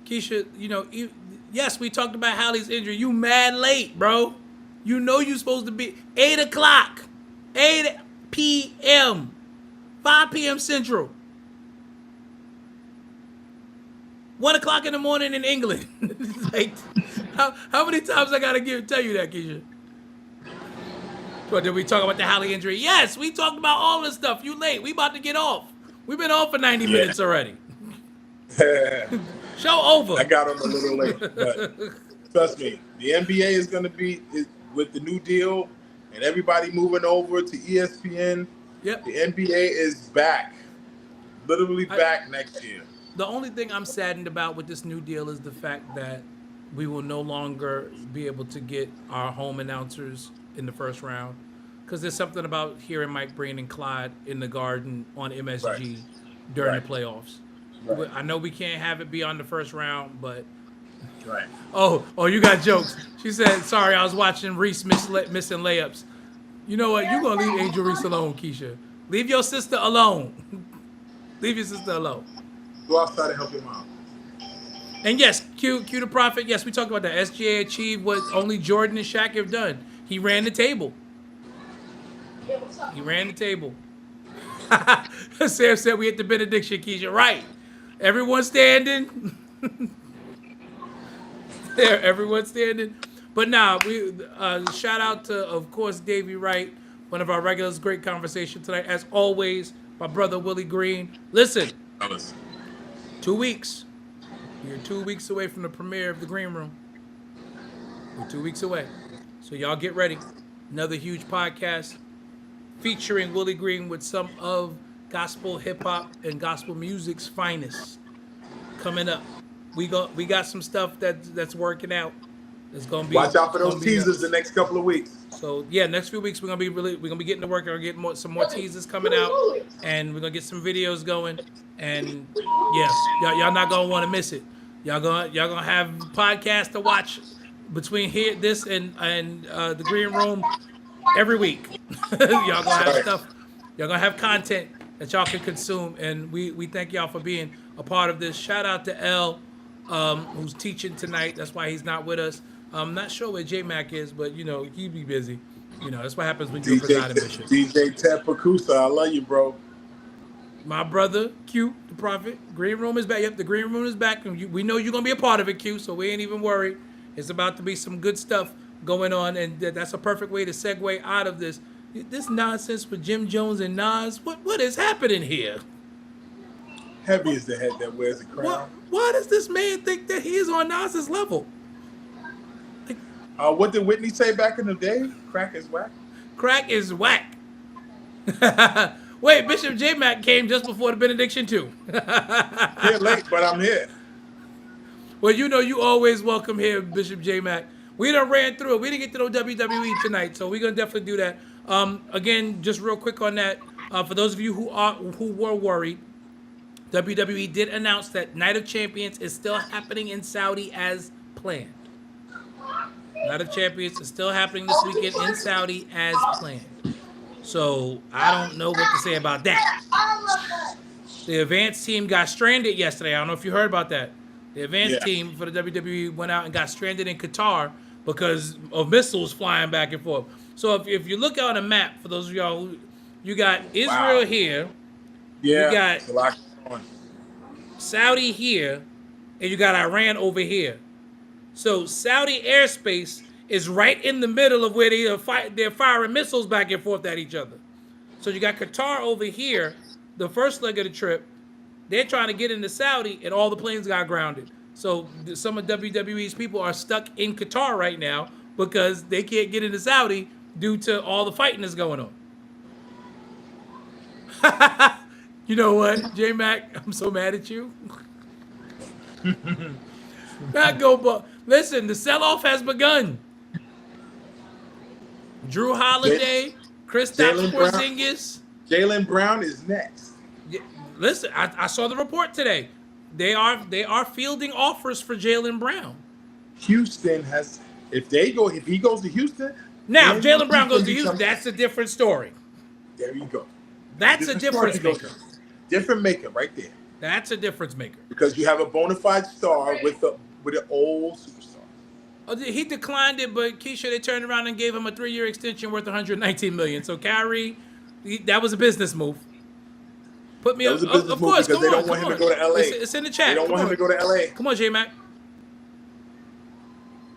Keisha, yes, we talked about Hallie's injury. You mad late, bro. You know you're supposed to be 8 o'clock. 8 p.m. 5 p.m. Central. 1 o'clock in the morning in England. Like, how many times I gotta tell you that, Keisha? But did we talk about the Halle injury? Yes, we talked about all this stuff. You late. We about to get off. We've been on for 90 minutes already. Show over. I got on a little late, but trust me, the NBA is going to be with the new deal and everybody moving over to ESPN. Yep. The NBA is back, literally back next year. The only thing I'm saddened about with this new deal is the fact that we will no longer be able to get our home announcers in the first round, because there's something about hearing Mike Breen and Clyde in the Garden on MSG during the playoffs. Right. I know we can't have it be on the first round, but Right. oh, you got jokes. She said, "Sorry, I was watching Reese missing layups." You know what? You're gonna leave Angel Reese alone, Keisha. Leave your sister alone. Leave your sister alone. Go outside and help your mom. And yes, Q the Prophet. Yes, we talked about that. SGA achieved what only Jordan and Shaq have done. He ran the table. He ran the table. Sam said we hit the benediction, Keisha. Right. Everyone standing. Everyone standing. But nah, we shout out to, of course, Davey Wright, one of our regulars. Great conversation tonight. As always, my brother Willie Green. Listen, 2 weeks. We're 2 weeks away from the premiere of the Green Room. We're 2 weeks away. So y'all get ready. Another huge podcast featuring Willie Green with some of gospel hip hop and gospel music's finest coming up. We got some stuff that's working out. It's gonna be. Watch out for those teasers the next couple of weeks. So yeah, next few weeks we're gonna be getting to work. We're gonna get some more teasers coming out, and we're gonna get some videos going. And yeah, y'all not gonna want to miss it. Y'all gonna have podcasts to watch between this and the Green Room every week. Y'all gonna have stuff. Y'all gonna have content that y'all can consume, and we thank y'all for being a part of this. Shout out to L, who's teaching tonight. That's why he's not with us. I'm not sure where J Mac is, but he be busy. That's what happens when you're presiding bishop. DJ Ted Pacusa, I love you, bro. My brother Q, the Prophet. Green Room is back. Yep, the Green Room is back, and we know you're gonna be a part of it, Q. So we ain't even worried. It's about to be some good stuff going on, and that's a perfect way to segue out of this nonsense with Jim Jones and Nas. What is happening here? Heavy is the head that wears the crown. Why does this man think that he is on Nas's level? What did Whitney say back in the day? Crack is whack. Crack is whack. Wait, Bishop J Mac came just before the benediction too. Here late, but I'm here. Well, you always welcome here, Bishop J Mac. We done ran through it. We didn't get to no WWE tonight, so we're gonna definitely do that. Again, just real quick on that. For those of you who were worried, WWE did announce that Night of Champions is still happening in Saudi as planned. Night of Champions is still happening this weekend in Saudi as planned. So I don't know what to say about that. The advanced team got stranded yesterday. I don't know if you heard about that. The advanced team for the WWE went out and got stranded in Qatar because of missiles flying back and forth. So if you look on a map, for those of y'all, you got Israel here. Yeah. You got Saudi here, and you got Iran over here. So Saudi airspace is right in the middle of where they're firing missiles back and forth at each other. So you got Qatar over here, the first leg of the trip. They're trying to get into Saudi, and all the planes got grounded. So some of WWE's people are stuck in Qatar right now because they can't get into Saudi due to all the fighting that's going on. You know what, J Mac? I'm so mad at you. Listen, the sell-off has begun. Drew Holiday, Kristaps Porzingis. Jaylen Brown is next. Listen, I saw the report today. They are fielding offers for Jaylen Brown. Houston has, if he goes to Houston. Now, if Jaylen Brown goes to Houston, that's a different story. There you go. That's a difference maker. Different maker right there. That's a difference maker. Because you have a bona fide star with an old superstar. Oh, he declined it, but Keisha, they turned around and gave him a 3-year extension worth $119 million. So Kyrie, that was a business move. Put me up. Of course, because they don't want him to go to LA. It's in the chat. They don't want him to go to LA. Come on, J Mac.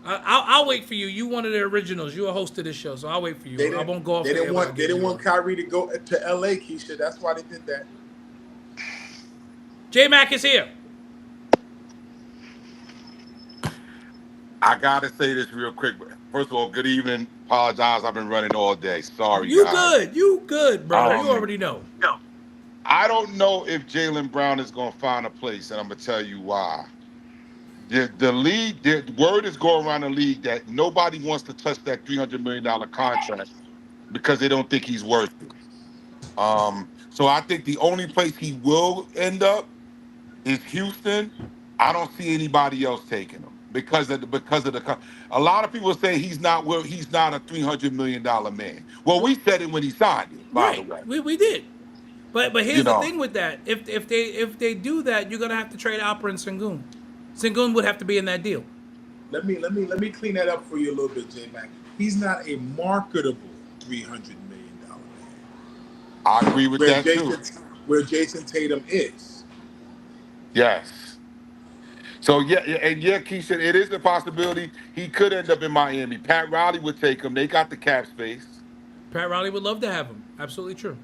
I'll wait for you. You one of the originals. You a host of this show, so I'll wait for you. I won't go off. They the air didn't without want. They getting didn't you want on. Kyrie to go to LA, Keisha. That's why they did that. J Mac is here. I gotta say this real quick. First of all, good evening. Apologize, I've been running all day. Sorry, You guys. good? You good, brother? You Um, already know. I don't know if Jaylen Brown is gonna find a place, and I'm gonna tell you why. The league, the word is going around the league that nobody wants to touch that $300 million contract because they don't think he's worth it. So I think the only place he will end up is Houston. I don't see anybody else taking him because of the. A lot of people say he's not a $300 million man. Well, we said it when he signed it, by the way. We did. But here's You the know. thing with that. If they do that, you're gonna have to trade Alper and Sengun. Sengun would have to be in that deal. Let me clean that up for you a little bit, J Mac. He's not a marketable $300 million man. I agree with that too. Where Jason Tatum is. Yes. So yeah, Keisha, it is a possibility he could end up in Miami. Pat Riley would take him. They got the cap space. Pat Riley would love to have him. Absolutely true.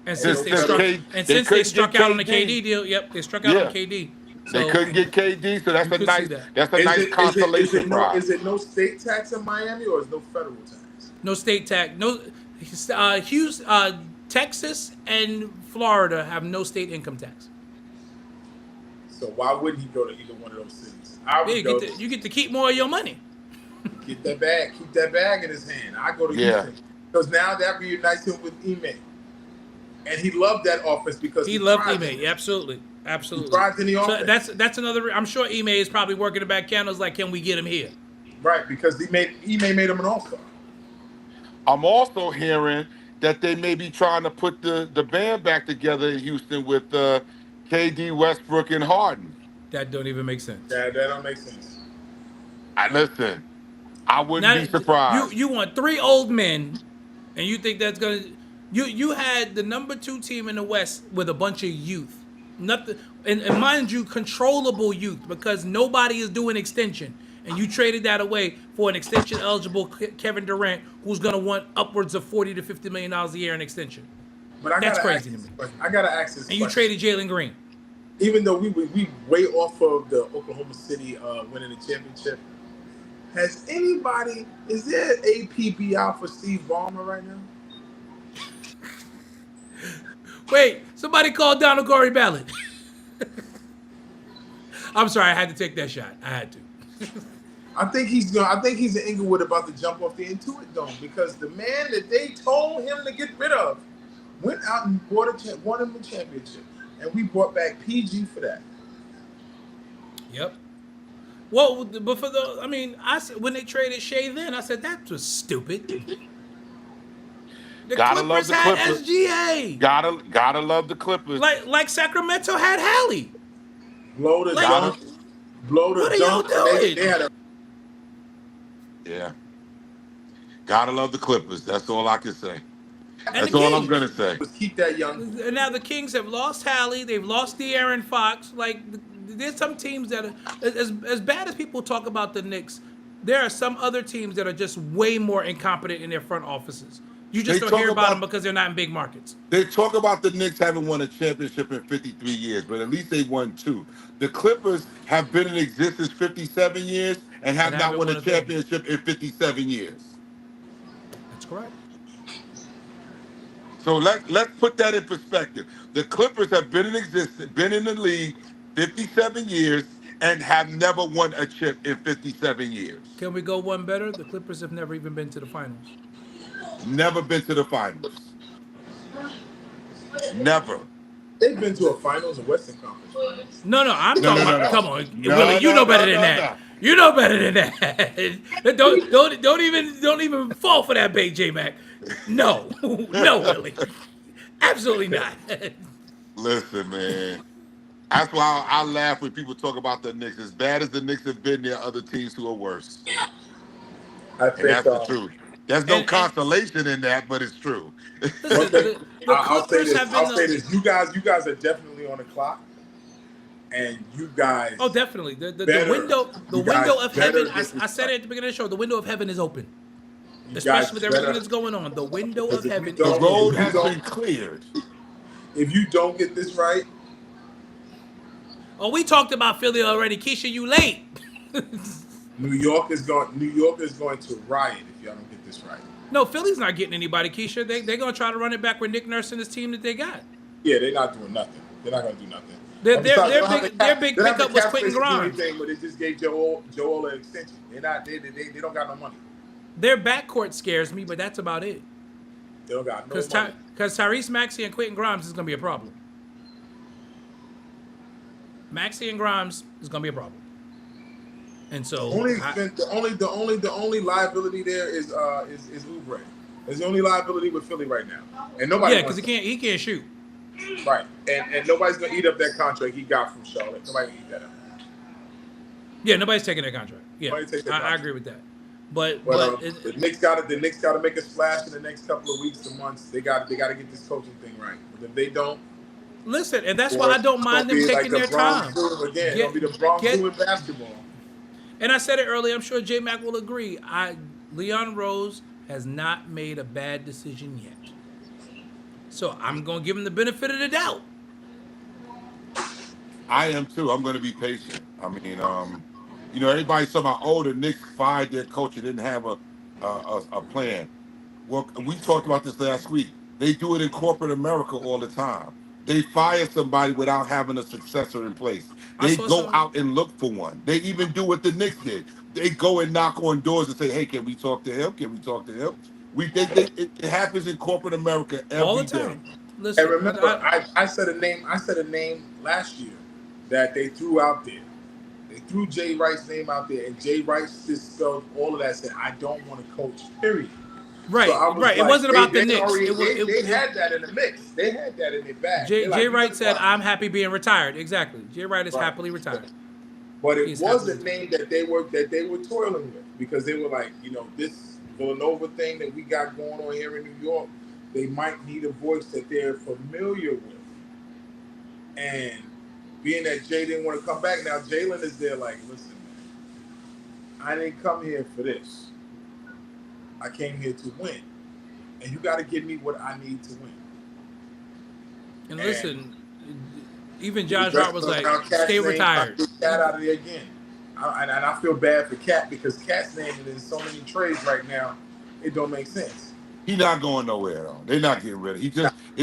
And Since since they they couldn't struck get out on the KD. KD deal, yep, they struck out on KD. They So, couldn't get KD, so that's you a could nice see that. that's a nice consolation prize. Is it no state tax in Miami or is no federal tax? No state tax. No, Texas and Florida have no state income tax. So why wouldn't he go to either one of those cities? You get to keep more of your money. Keep that bag in his hand. I go to Houston because now that reunites him with Ime, and he loved that offense because He loved Ime. Absolutely. He thrives in the offense. So that's another. I'm sure Ime is probably working the back channels like, can we get him here? Right, because Ime made him an all-star. I'm also hearing that they may be trying to put the band back together in Houston with KD, Westbrook, and Harden. That don't even make sense. That don't make sense. Listen, I wouldn't be surprised. You want 3 old men, and you think that's gonna? You had the number 2 team in the West with a bunch of youth. Nothing, and mind you, controllable youth because nobody is doing extension, and you traded that away for an extension eligible Kevin Durant, who's gonna want upwards of $40 to $50 million a year in extension. But That's crazy to me. I gotta ask this. And you traded Jalen Green. Even though we way off of the Oklahoma City winning the championship, is there an APB out for Steve Ballmer right now? Wait, somebody called Donald Corey Ballard. I'm sorry, I had to take that shot. I had to. I think he's in Inglewood about to jump off the Intuit Dome because the man that they told him to get rid of went out and won him the championship, and we brought back PG for that. Yep. Well, but I said when they traded Shea, I said that was stupid. The Gotta Clippers love the had Clippers. SGA. Gotta love the Clippers. Like Sacramento had Hallie. Blow the Like, dunk. what are y'all doing? They had a Yeah. Gotta love the Clippers. That's all I can say. And That's the all I'm Kings. gonna say. keep that young. And now the Kings have lost Hallie. They've lost De'Aaron Fox. Like, there's some teams that are as bad as people talk about the Knicks. There are some other teams that are just way more incompetent in their front offices. You just They don't hear talk about them about- because they're not in big markets. They talk about the Knicks haven't won a championship in 53 years, but at least they won 2. The Clippers have been in existence 57 years and have not won a championship in 57 years. That's correct. So let's put that in perspective. The Clippers have been in existence, been in the league 57 years, and have never won a chip in 57 years. Can we go one better? The Clippers have never even been to the finals. Never been to the finals. Never. They've been to a finals of Western Conference. No, I'm talking about. no. Come on, No, Willie, you no, know better no, than no, that. You know better than that. don't even fall for that bait, J Mac. No, no, Willie, absolutely not. Listen, man. That's why I laugh when people talk about the Knicks. As bad as the Knicks have been, there are other teams who are worse. I And think that's the truth. There's no consolation in that, but it's true. Listen, the I'll say Clippers this. have I'll been say this. You guys are definitely on the clock. and you guys. Oh, definitely. The better- window you guys of better heaven. get this I said right. it at the beginning of the show. The window of heaven is open, You especially guys with everything better- that's going on. The window Because of if you heaven. The don't- road if you has don't- been cleared. If you don't get this right, Oh, we talked about Philly already. Keisha, you late. New York is going to riot if y'all don't get this right. No, Philly's not getting anybody, Keisha. They're gonna try to run it back with Nick Nurse and his team that they got. Yeah, they're not doing nothing. They're not going to do nothing. Their Besides, they don't have big the cap- big they don't have pickup the was cap Quentin space to do Grimes. anything, but they just gave Joel an extension. They don't got no money. Their backcourt scares me, but that's about it. They don't got no Because money. Tyrese Maxey and Quentin Grimes is gonna be a problem. Maxey and Grimes is gonna be a problem. And so The only liability there is Oubre. It's the only liability with Philly right now, and nobody. yeah, because wants he can't shoot. it. Right, and nobody's gonna eat up that contract he got from Charlotte. Nobody can eat that up. Yeah, nobody's taking that contract. Yeah, Nobody take that I contract. agree with that. But Well, the Knicks got to make a splash in the next couple of weeks to months. They got to get this coaching thing right. But if they don't, listen, and that's why I don't mind them taking their time. Again, it'll be the Bronx doing basketball. And I said it earlier. I'm sure J Mac will agree. Leon Rose has not made a bad decision yet. So I'm gonna give him the benefit of the doubt. I am too. I'm going to be patient. I mean, everybody's talking about, oh, the Knicks fired their coach and didn't have a plan. Well, we talked about this last week. They do it in corporate America all the time. They fire somebody without having a successor in place. They go out and look for one. They even do what the Knicks did. They go and knock on doors and say, "Hey, can we talk to him? Can we talk to him?" It happens in corporate America every All the day. time. Listen, And remember, I said a name last year that they threw out there. They threw Jay Wright's name out there, and Jay Wright just spelled all of that. Said, "I don't want to coach." Period. right, So I was right. It like, wasn't about the they Knicks. already- It they was. had that in the mix. They had that in their bag. Jay They're like, Wright "You said, know "I'm happy being retired." Exactly. Jay Wright is Right. happily retired. But it He's was a happily- name that they were toiling with because they were like, this Villanova thing that we got going on here in New York, they might need a voice that they're familiar with. And being that Jay didn't want to come back, now Jalen is there like, listen, man, I didn't come here for this. I came here to win. And you got to give me what I need to win. And listen, even Josh Hart was like, "Stay retired." Cat out of there again. And I feel bad for Cat because Cat's name is in so many trades right now. It don't make sense. He's not going nowhere though. They're not getting rid of. It's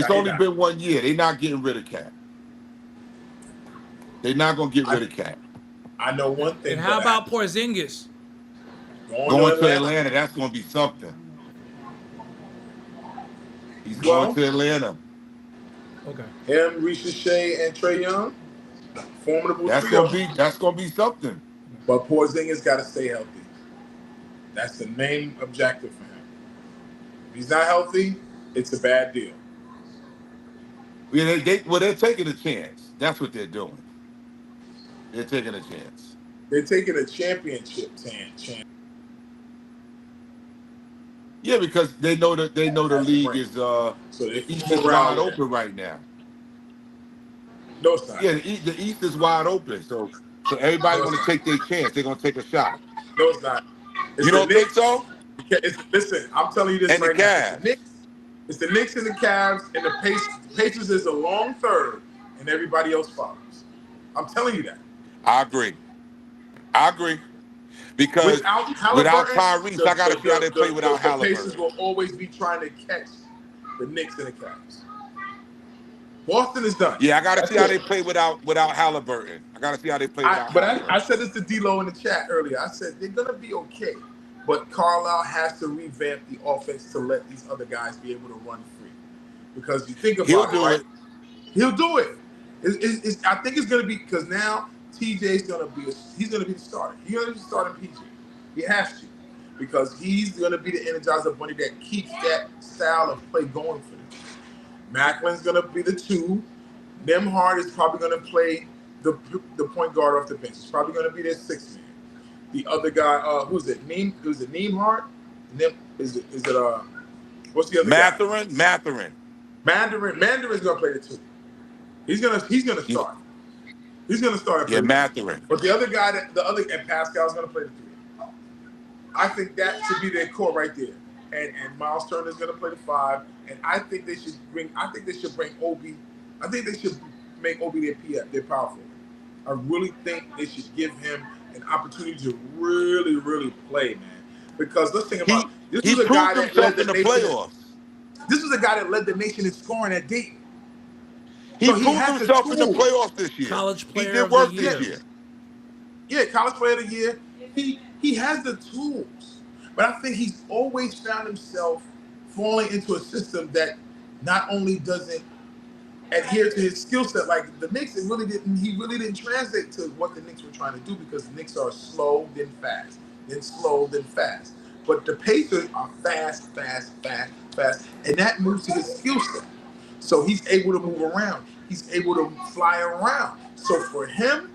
Nah, only he been 1 year. They're not getting rid of Cat. They're not gonna get rid of Cat. I know one thing. And how about Porzingis? Going to Atlanta, that's gonna be something. He's going to Atlanta. Okay. Him, Risha Shea, and Trae Young, formidable That's trio. gonna be something. But Porzingis got to stay healthy. That's the main objective for him. If he's not healthy, it's a bad deal. Yeah, they're taking a chance. That's what they're doing. They're taking a chance. They're taking a championship chance. Yeah, because they know the league is So they the East is wide open right now. No, it's not. Yeah, the East is wide open. So everybody want to take their chance. They're gonna take a shot. No, it's not. It's You the don't think Knicks. so? Listen, I'm telling you this And the right now. Cavs. It's the Knicks and the Cavs, and the Pacers is a long third, and everybody else follows. I'm telling you that. I agree. Because without Tyrese, I gotta see how they play without The Pacers Halliburton. will always be trying to catch the Knicks and the Cavs. Boston is done. Yeah, I gotta That's see how it. they play without Halliburton. I gotta see how they play without Halliburton. I said this to D-Lo in the chat earlier. I said they're gonna be okay, but Carlisle has to revamp the offense to let these other guys be able to run free. Because you think about He'll it, do right? it. He'll do it. I think it's gonna be because now TJ's gonna be the starter. He's gonna be starting PJ. He has to because he's gonna be the Energizer Bunny that keeps that style of play going for them. Macklin's gonna be the 2. Nembhard is probably gonna play the point guard off the bench. He's probably gonna be their 6th man. The other guy, who's it? Nembhard? What's the other guy? Mathurin. Mandarin's gonna play the 2. He's gonna start. He's going to start at Yeah, three. Mathurin. But the other guy, and Pascal's going to play the three. I think that should be their core right there. And Miles Turner is going to play the five. And I think they should bring Obi. I think they should make Obi their power forward. I really think they should give him an opportunity to really, really play, man. Because let's think about He this. Was a guy that led himself in the playoffs. This was a guy that led the nation in scoring at Dayton. He So proved has himself in the tools. playoffs this year. College He player did of work the this year. year. Yeah, college player of the year. He has the tools, but I think he's always found himself falling into a system that not only doesn't adhere to his skill set, like the Knicks, he really didn't translate to what the Knicks were trying to do, because the Knicks are slow, then fast, then slow, then fast. But the Pacers are fast, and that moves to his skill set. So he's able to move around. He's able to fly around. So for him,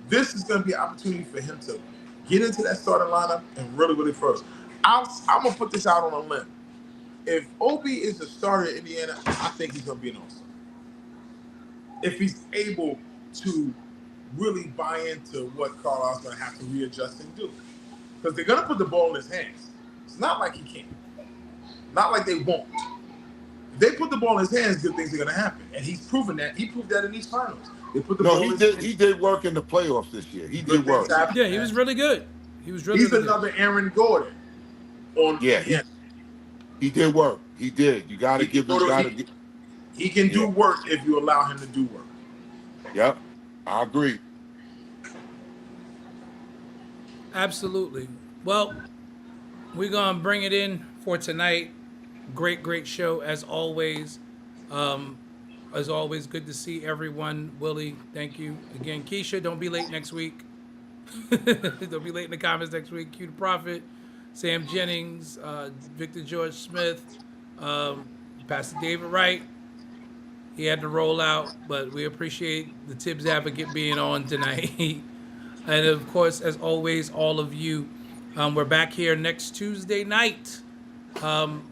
this is going to be an opportunity for him to get into that starting lineup and really, really first. I'm going to put this out on a limb. If Obi is the starter in Indiana, I think he's going to be an all-star. If he's able to really buy into what Carlisle's going to have to readjust and do. Because they're going to put the ball in his hands. It's not like he can't. Not like they won't. If they put the ball in his hands, good things are going to happen. And he's proven that. He proved that in these finals. They put the ball in his hands. He did work in the playoffs this year. He did work. Yeah, he was really good. He's really another Aaron Gordon. He did work. He did. You got to give him. He can do work if you allow him to do work. Yep, I agree. Absolutely. Well, we're going to bring it in for tonight. Great show as always. As always, good to see everyone. Willie, thank you. Again, Keisha, don't be late next week. Don't be late in the comments next week. Q the Prophet, Sam Jennings, Victor George Smith, Pastor David Wright. He had to roll out, but we appreciate the Tibbs Advocate being on tonight. And of course, as always, all of you, we're back here next Tuesday night.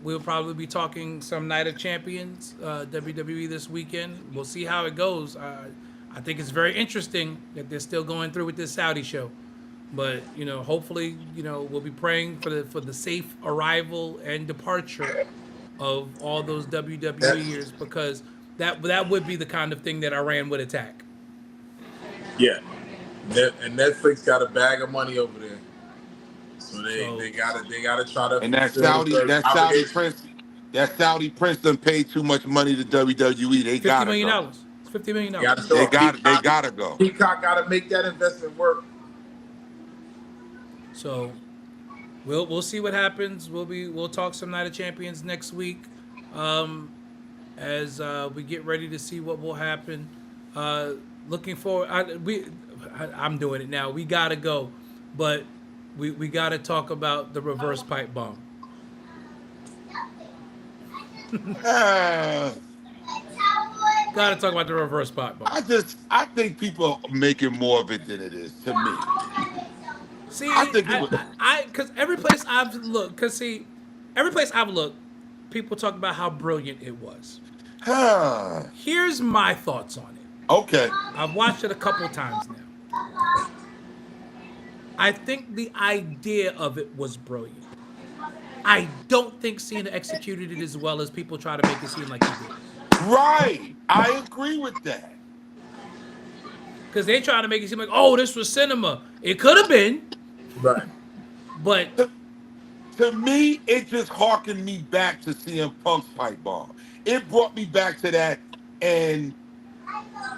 We'll probably be talking some Night of Champions, WWE this weekend. We'll see how it goes. I think it's very interesting that they're still going through with this Saudi show. But, hopefully, we'll be praying for the safe arrival and departure of all those WWEers, because that would be the kind of thing that Iran would attack. Yeah. And Netflix got a bag of money over there. So they gotta try to. And that Saudi prince done paid too much money to WWE. They got $50 million. It's $50 million. They gotta go. Peacock gotta make that investment work. So we'll see what happens. We'll talk some Night of Champions next week, as we get ready to see what will happen. Looking forward. I'm doing it now. We gotta go, but we gotta talk about the reverse pipe bomb. Gotta talk about the reverse pipe bomb. I think people are making more of it than it is to me. See, because every place I've looked, people talk about how brilliant it was. Here's my thoughts on it. Okay. I've watched it a couple times now. I think the idea of it was brilliant. I don't think Cena executed it as well as people try to make it seem like he did. Right. I agree with that. Because they're trying to make it seem like, oh, this was cinema. It could have been. Right. But to me, it just harkened me back to CM Punk's pipe bomb. It brought me back to that, and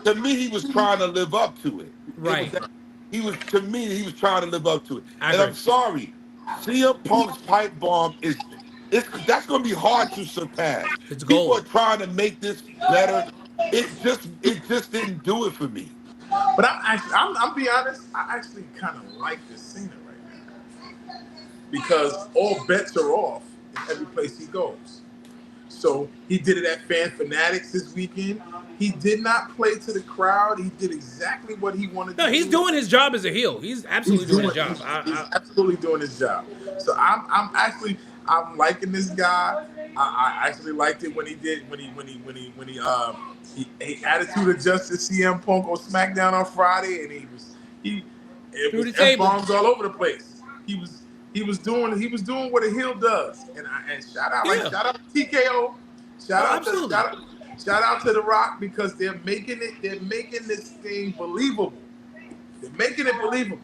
to me, he was trying to live up to it. Right. He was trying to live up to it. I And agree. I'm sorry, CM Punk's pipe bomb that's going to be hard to surpass. It's People gold. are trying to make this better. It just didn't do it for me. But I'm be honest, I actually kind of like this Cena right now, because all bets are off in every place he goes. So he did it at Fan Fanatics this weekend. He did not play to the crowd. He did exactly what he wanted to do. no, he's doing his job as a heel. He's absolutely doing his job. He's absolutely doing his job. So I'm actually, I'm liking this guy. I actually liked it when he attitude adjusted CM Punk on SmackDown on Friday, and it Through was the table. F-bombs all over the place. He was doing what a heel does, and shout out to TKO, shout out to The Rock, because they're making this thing believable. They're making it believable.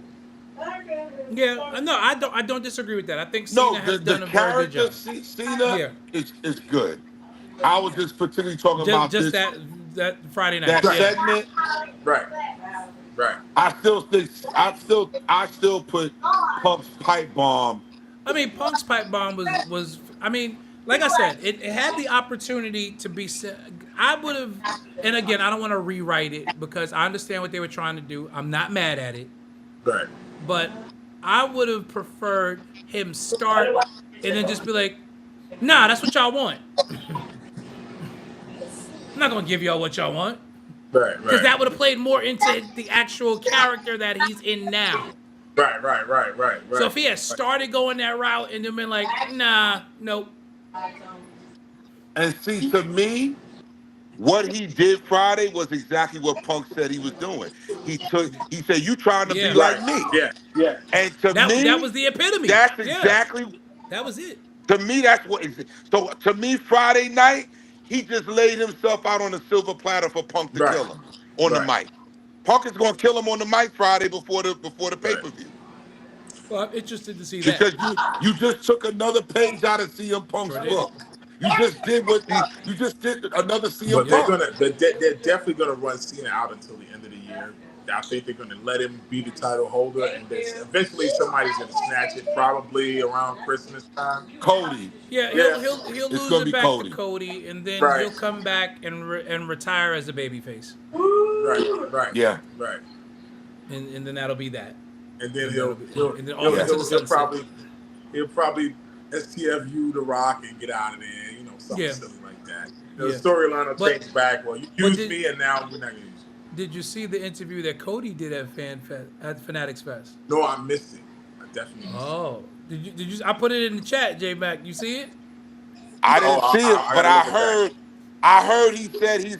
Yeah, no, I don't disagree with that. I think Cena has done a very good job. Cena is good. I was just particularly talking about Just this. that Friday night. That segment. Right. I still put Punk's pipe bomb. I mean, Punk's pipe bomb was. I mean, like I said, it had the opportunity to be. I would have, and again, I don't want to rewrite it because I understand what they were trying to do. I'm not mad at it. Right. But I would have preferred him start and then just be like, nah, that's what y'all want. I'm not going to give y'all what y'all want. Right. Because that would have played more into the actual character that he's in now. Right. So if he had started going that route and then been like, nah, nope. And see, to me, what he did Friday was exactly what Punk said he was doing. He said, "You trying to be like me?" Yeah. And to me, that was the epitome. That's exactly. That was it. To me, that's what. So to me, Friday night, he just laid himself out on a silver platter for Punk to kill him on the mic. Punk is going to kill him on the mic Friday before the pay-per-view. Well, I'm interested to see because that. you just took another page out of CM Punk's book. You just did another CM Punk. They're definitely gonna run Cena out until the end of the year. I think they're gonna let him be the title holder, and then eventually somebody's gonna snatch it, probably around Christmas time. Cody. Yeah, he'll lose it back to Cody, and then he'll come back and retire as a babyface. Right. Yeah. Right. And then that'll be that. And then he'll probably STFU The Rock and get out of there, something silly like that. The storyline will change back. Well, you used me, and now we're not going to use you. Did you see the interview that Cody did at Fanatics Fest? No, I missed it. I definitely missed it. Oh, did you? I put it in the chat, J Mac. You see it? I didn't see it, but I heard he said that he's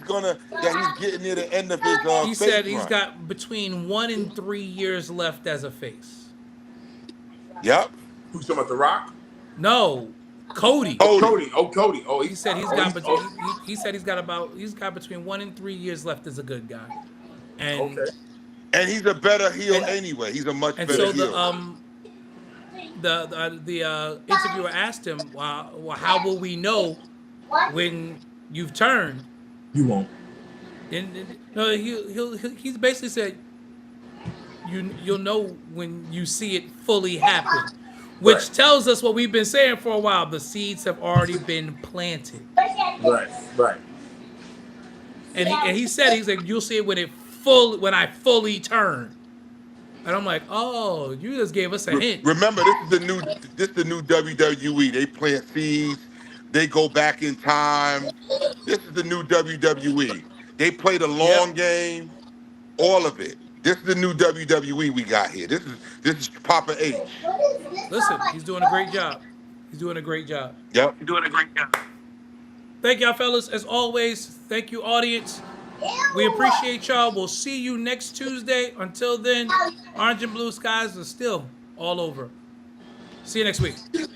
getting near the end of his. He said he's got between 1 and 3 years left as a face. Yep. Who's talking about The Rock? No, Cody. Cody. He said he's got between 1 and 3 years left as a good guy. And he's a better heel anyway. He's a much better heel. And so the interviewer asked him, well, how will we know when you've turned? You won't. No, he's basically said you'll know when you see it fully happen. Which tells us what we've been saying for a while. The seeds have already been planted. Right. And he's like, you'll see it when I fully turn. And I'm like, oh, you just gave us a hint. Remember, this is the new WWE. They plant seeds. They go back in time. This is the new WWE. They play the long game. All of it. This is the new WWE we got here. This is Papa H. Listen, he's doing a great job. Yep. You're doing a great job. Thank y'all, fellas. As always, thank you, audience. We appreciate y'all. We'll see you next Tuesday. Until then, orange and blue skies are still all over. See you next week. Yo,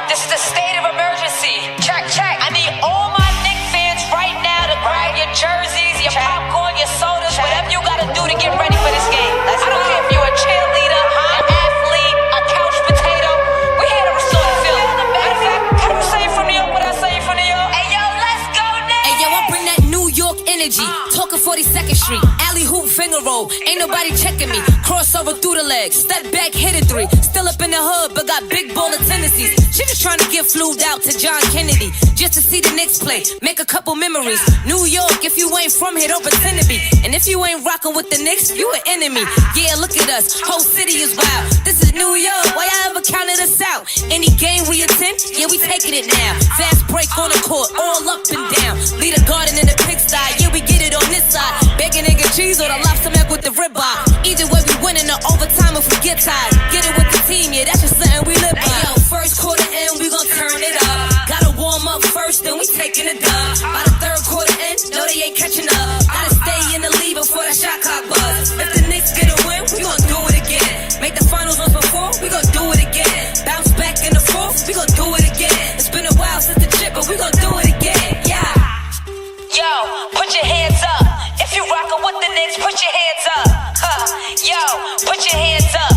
this is the state of emergency. Check. I need all my Knick fans right now to grab your jerseys, your popcorn, your sodas, whatever you gotta do to get ready for this game. I don't care if you're a cheerleader, an athlete, a couch potato. We're here to restore the field. Matter of fact, can you say from New York what I say from New York? Hey, yo, let's go now. Hey, yo, I bring that New York energy. Talking 42nd Street. Alley hoop finger roll. Ain't nobody checking me. Crossover through the legs. Step back, hit a 3. Still up in the hood, but got big baller tendencies. She just trying to get flued out to John Kennedy. Just to see the Knicks play. Make a couple memories. New York, if you ain't from here, don't pretend to be. And if you ain't rocking with the Knicks, you an enemy. Yeah, look at us. Whole city is wild. This is New York. Why y'all ever counted us out? Any game we attend, yeah, we taking it now. Fast break on the court, all up and down. Lead a garden in the pigsty. Yeah, we get it on this side. Bacon, egg, and cheese or the lobster mac with the ribeye. Either way, we winning the overtime if we get tired. Get it with the team, yeah, that's just making a dub. By the third quarter end, no, they ain't catching up. Gotta stay in the lead before that shot clock buzz. If the Knicks get a win, we gon' do it again. Make the finals once before, we gon' do it again. Bounce back in the fourth, we gon' do it again. It's been a while since the chip, but we gon' do it again. Yeah. Yo, put your hands up. If you rockin' with the Knicks, put your hands up. Yo, put your hands up.